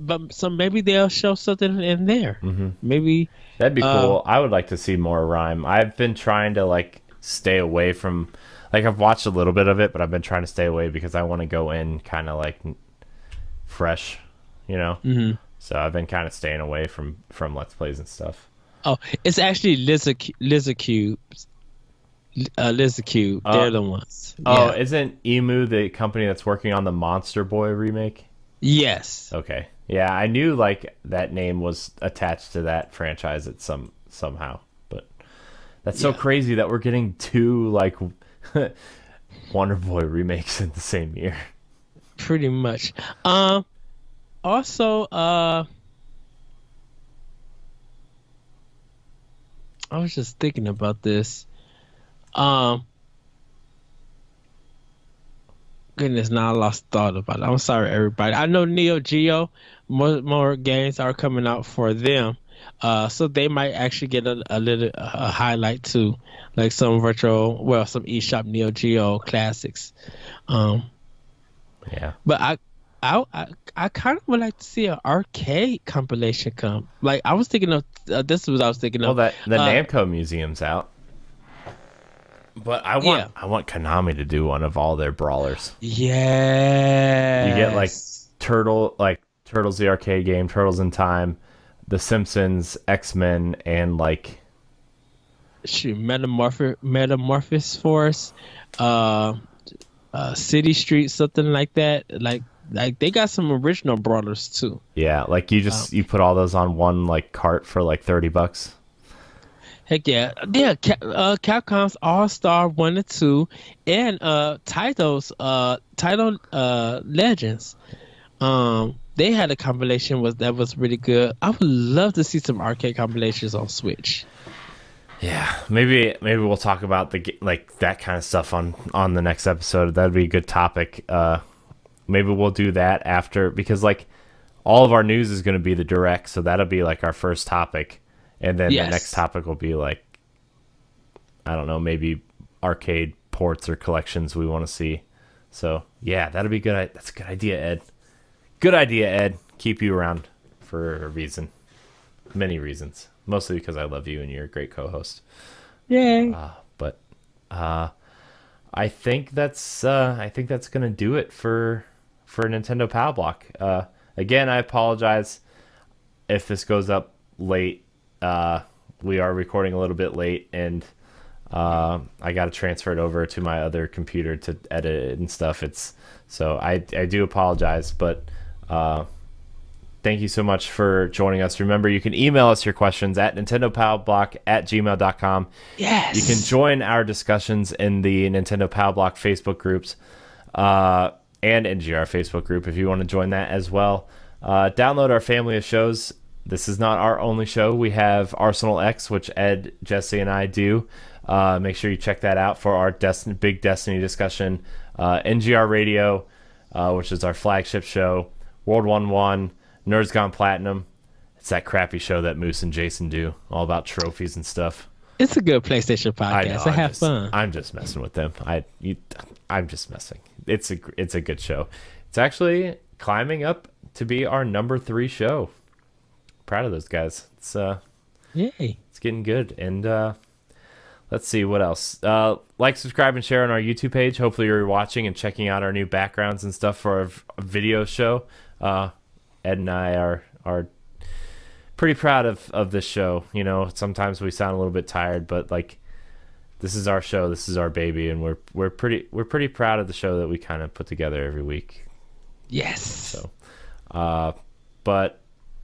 maybe they'll show something in there. Mm-hmm. Maybe that'd be cool. I would like to see more Rhyme. I've been trying to like stay away from. Like I've watched a little bit of it, but I've been trying to stay away because I want to go in kind of like fresh, you know. Mm-hmm. So I've been kind of staying away from Let's Plays and stuff. Oh, it's actually Lizard Cube. They're the ones. Oh, yeah. Isn't Emu the company that's working on the Monster Boy remake? Yes. Okay. Yeah, I knew like that name was attached to that franchise at somehow, but that's so crazy that we're getting two like Wonder Boy remakes in the same year. Pretty much. Also, I was just thinking about this. Because goodness, now I lost thought about it. I'm sorry, everybody. I know Neo Geo, more games are coming out for them. So they might actually get a little highlight too, like some some eShop Neo Geo classics. Um, Yeah. but I kind of would like to see an arcade compilation come. Like I was thinking of this is what I was thinking Well, of. that the Namco museum's out. But Yeah. I want Konami to do one of all their brawlers. Yeah. You get like Turtles the arcade game, Turtles in Time, The Simpsons, X-Men, and like shoot, Metamorphosis Force, City Street, something like that. Like they got some original brawlers too. yeah, like you put all those on one like cart for like $30. Heck yeah, yeah. Capcom's All Star 1 and 2, and Title Legends. They had a compilation that was really good. I would love to see some arcade compilations on Switch. Yeah, maybe we'll talk about like that kind of stuff on the next episode. That'd be a good topic. Maybe we'll do that after, because like all of our news is going to be the direct, so that'll be like our first topic, and then Yes. the next topic will be like, I don't know, maybe arcade ports or collections we want to see. So yeah, that'll be good. That's a good idea, Ed. Good idea, Ed. Keep you around for a reason, many reasons, mostly because I love you and you're a great co-host. Yay! But I think that's gonna do it for Nintendo Power Block. Again, I apologize if this goes up late. We are recording a little bit late, and I got to transfer it over to my other computer to edit it and stuff. So I do apologize, but thank you so much for joining us. Remember, you can email us your questions at nintendopowerblock@gmail.com. Yes. You can join our discussions in the Nintendo Power Block Facebook groups and NGR Facebook group if you want to join that as well. Download our family of shows. This is not our only show. We have Arsenal X, which Ed, Jesse, and I do. Make sure you check that out for our big Destiny discussion. NGR Radio, which is our flagship show. World 1-1, Nerds Gone Platinum. It's that crappy show that Moose and Jason do, all about trophies and stuff. It's a good PlayStation podcast. I have fun. I'm just messing with them. I'm just messing. It's a good show. It's actually climbing up to be our number 3 show. Proud of those guys. It's Yay. it's getting good. And let's see what else. Like, subscribe, and share on our YouTube page. Hopefully you're watching and checking out our new backgrounds and stuff for our video show. Ed and I are pretty proud of this show. You know, sometimes we sound a little bit tired, but like, this is our show, this is our baby, and we're pretty proud of the show that we kind of put together every week. Yes. So, but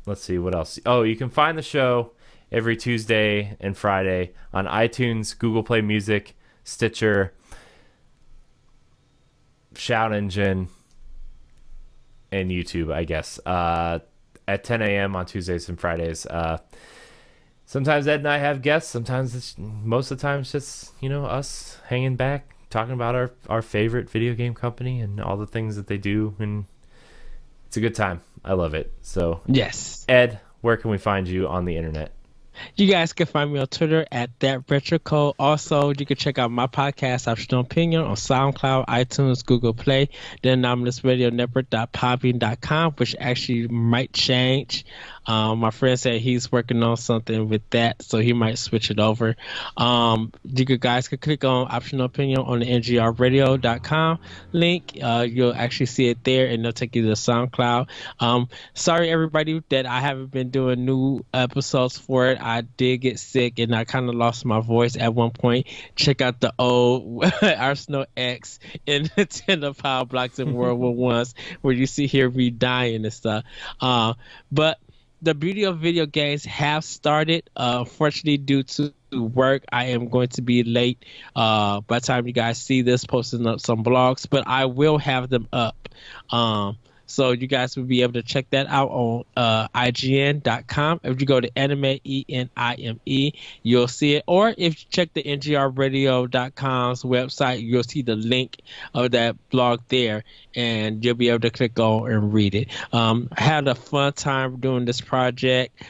let's see what else. Oh, you can find the show every Tuesday and Friday on iTunes, Google Play Music, Stitcher, Shout Engine, and YouTube, I guess, at 10 a.m. on Tuesdays and Fridays. Sometimes Ed and I have guests. Sometimes most of the time it's just, us hanging back, talking about our favorite video game company and all the things that they do. And it's a good time. I love it. So, Yes. Ed, where can we find you on the internet? You guys can find me on Twitter at @ThatRetroCode. Also, you can check out my podcast, Optional Opinion, on SoundCloud, iTunes, Google Play, the Anonymous Radio Network.podbean.com, which actually might change. My friend said he's working on something with that, so he might switch it over. You guys can click on Optional Opinion on the NGRradio.com link. You'll actually see it there, and it'll take you to SoundCloud. Sorry, everybody, that I haven't been doing new episodes for it. I did get sick, and I kind of lost my voice at one point. Check out the old Arsenal X and Nintendo Power Blocks and World War Ones, where you see here me dying and stuff. But the beauty of video games have started. Unfortunately, due to work, I am going to be late by the time you guys see this, posting up some blogs, but I will have them up. So you guys will be able to check that out on IGN.com. If you go to Anime ENIME, you'll see it. Or if you check the NGRradio.com's website, you'll see the link of that blog there, and you'll be able to click on and read it. I had a fun time doing this project.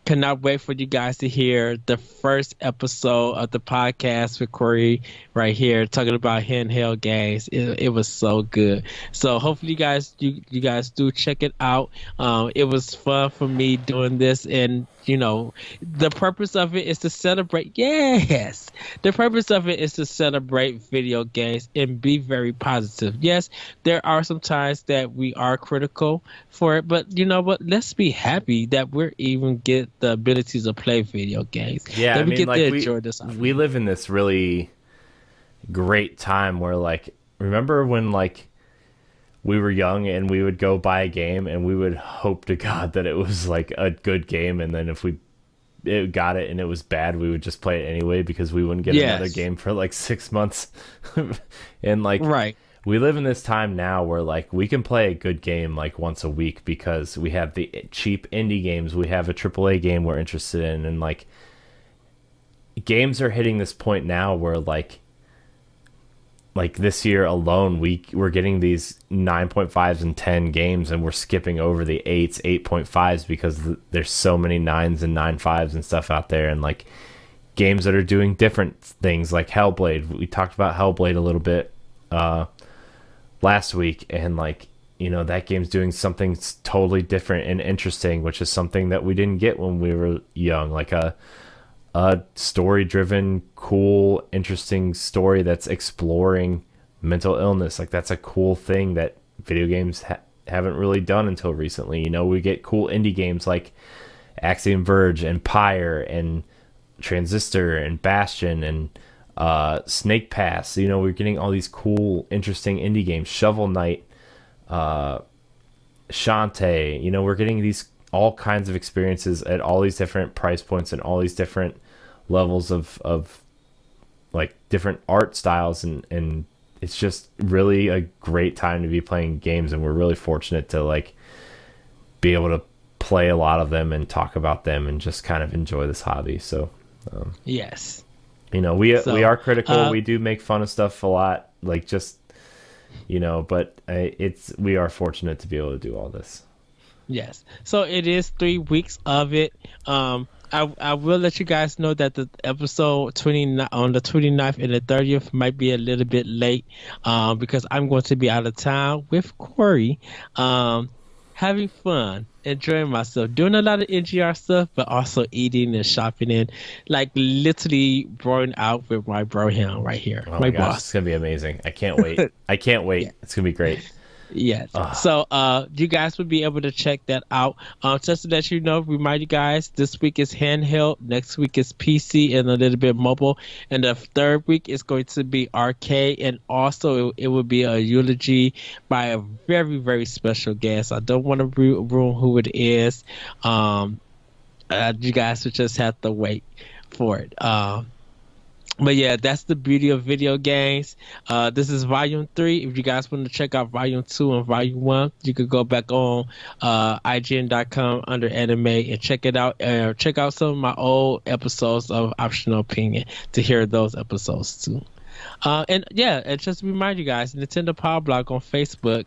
Cannot wait for you guys to hear the first episode of the podcast with Corey right here talking about handheld games. It was so good. So hopefully you guys do check it out. It was fun for me doing this, and the purpose of it is to celebrate. Yes, the purpose of it is to celebrate video games and be very positive. Yes, there are some times that we are critical for it, but you know what? Let's be happy that we're even get the ability to play video games. Yeah, that enjoy this. We live in this really great time where, like, remember when, like, we were young and we would go buy a game and we would hope to God that it was like a good game, and then if we got it and it was bad, we would just play it anyway because we wouldn't get another game for like 6 months. And like, right, we live in this time now where like we can play a good game like once a week because we have the cheap indie games, we have a AAA game we're interested in, and like games are hitting this point now where like this year alone, we're getting these 9.5s and 10 games, and we're skipping over the 8s, 8.5s because there's so many 9s and 9.5s and stuff out there, and like games that are doing different things like Hellblade. We talked about Hellblade a little bit last week, and like that game's doing something totally different and interesting, which is something that we didn't get when we were young, like a story-driven, cool, interesting story that's exploring mental illness. Like that's a cool thing that video games haven't really done until recently. We get cool indie games like Axiom Verge and Pyre and Transistor and Bastion and Snake Pass. We're getting all these cool, interesting indie games. Shovel Knight, Shantae. We're getting these all kinds of experiences at all these different price points and all these different levels of like different art styles, and it's just really a great time to be playing games, and we're really fortunate to like be able to play a lot of them and talk about them and just kind of enjoy this hobby. So yes, we are critical. We do make fun of stuff a lot, like just but we are fortunate to be able to do all this. Yes. So it is 3 weeks of it. I will let you guys know that the episode 29 on the 29th and the 30th might be a little bit late because I'm going to be out of town with Corey, having fun, enjoying myself, doing a lot of NGR stuff, but also eating and shopping and like literally broing out with my bro him right here. Oh my gosh, boss. It's going to be amazing. I can't wait. I can't wait. Yeah. It's going to be great. Yes. So you guys would be able to check that out. Just to let you know, remind you guys, this week is handheld, next week is PC and a little bit mobile, and the third week is going to be arcade, and also it will be a eulogy by a very, very special guest. I don't want to ruin who it is. You guys would just have to wait for it. But yeah, that's the beauty of video games. This is Volume 3. If you guys want to check out Volume 2 and Volume 1, you could go back on IGN.com under anime and check it out. Check out some of my old episodes of Optional Opinion to hear those episodes too. And just to remind you guys, Nintendo Power Blog on Facebook,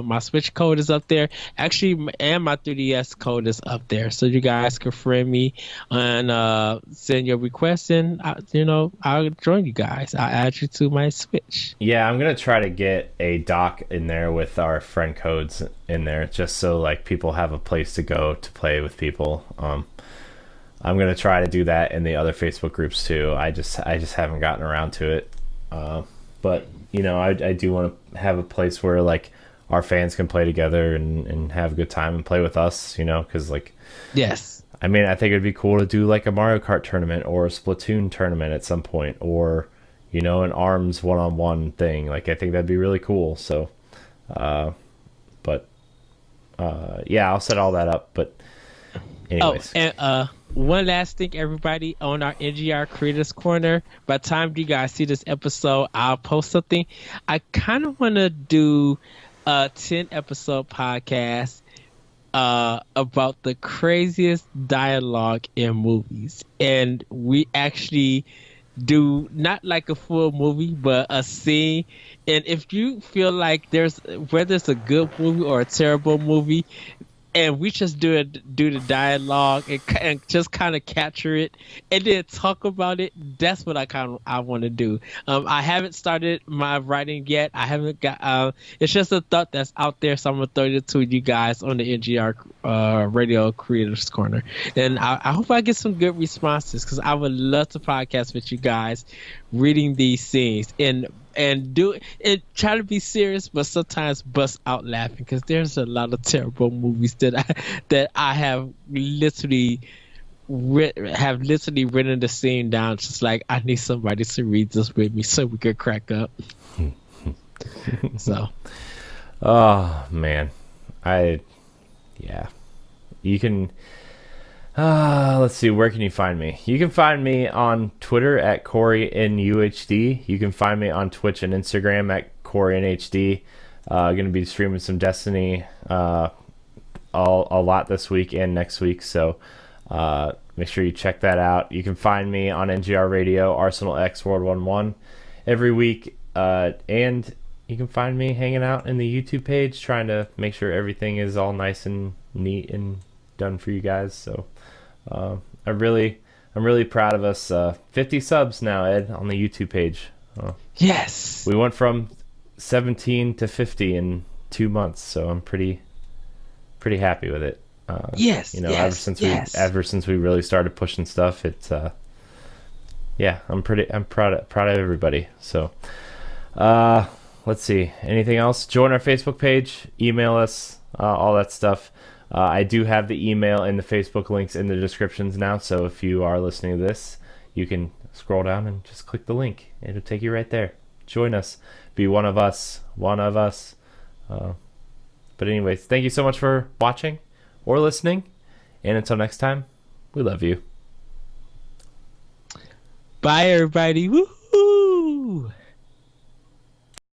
my Switch code is up there. Actually, and my 3DS code is up there. So you guys can friend me and send your requests, and I'll join you guys. I'll add you to my Switch. Yeah, I'm going to try to get a doc in there with our friend codes in there, just so like people have a place to go to play with people. I'm going to try to do that in the other Facebook groups too. I just haven't gotten around to it. But I do want to have a place where like our fans can play together and have a good time and play with us, because like, yes, I mean, I think it'd be cool to do like a Mario Kart tournament or a Splatoon tournament at some point, or an ARMS one-on-one thing. Like, I think that'd be really cool. So yeah, I'll set all that up, but anyways. One last thing, everybody, on our NGR Creators Corner. By the time you guys see this episode, I'll post something. I kind of want to do a 10 episode podcast about the craziest dialogue in movies. And we actually do not like a full movie, but a scene. And if you feel like whether it's a good movie or a terrible movie, and we just do the dialogue and just kind of capture it and then talk about it. That's what I want to do. I haven't started my writing yet. I haven't got. It's just a thought that's out there, so I'm gonna throw it to you guys on the NGR Radio Creators Corner, and I hope I get some good responses because I would love to podcast with you guys, reading these scenes and do it, try to be serious, but sometimes bust out laughing because there's a lot of terrible movies that I have literally written the scene down. Just like I need somebody to read this with me so we could crack up. So, oh man, you can. Let's see, where can you find me? You can find me on Twitter at CoreyNUHD. You can find me on Twitch and Instagram at CoreyNHD. Going to be streaming some Destiny a lot this week and next week, so make sure you check that out. You can find me on NGR Radio, Arsenal X World 1-1 every week, and you can find me hanging out in the YouTube page, trying to make sure everything is all nice and neat and done for you guys. So I'm really proud of us. 50 subs now, Ed, on the YouTube page. Yes, we went from 17 to 50 in 2 months, so I'm pretty happy with it. Yes, ever since we really started pushing stuff, it's I'm proud of everybody. So let's see, anything else? Join our Facebook page, email us, all that stuff. I do have the email and the Facebook links in the descriptions now, so if you are listening to this, you can scroll down and just click the link. It'll take you right there. Join us. Be one of us. But anyways, thank you so much for watching or listening, and until next time, we love you. Bye, everybody. Woo!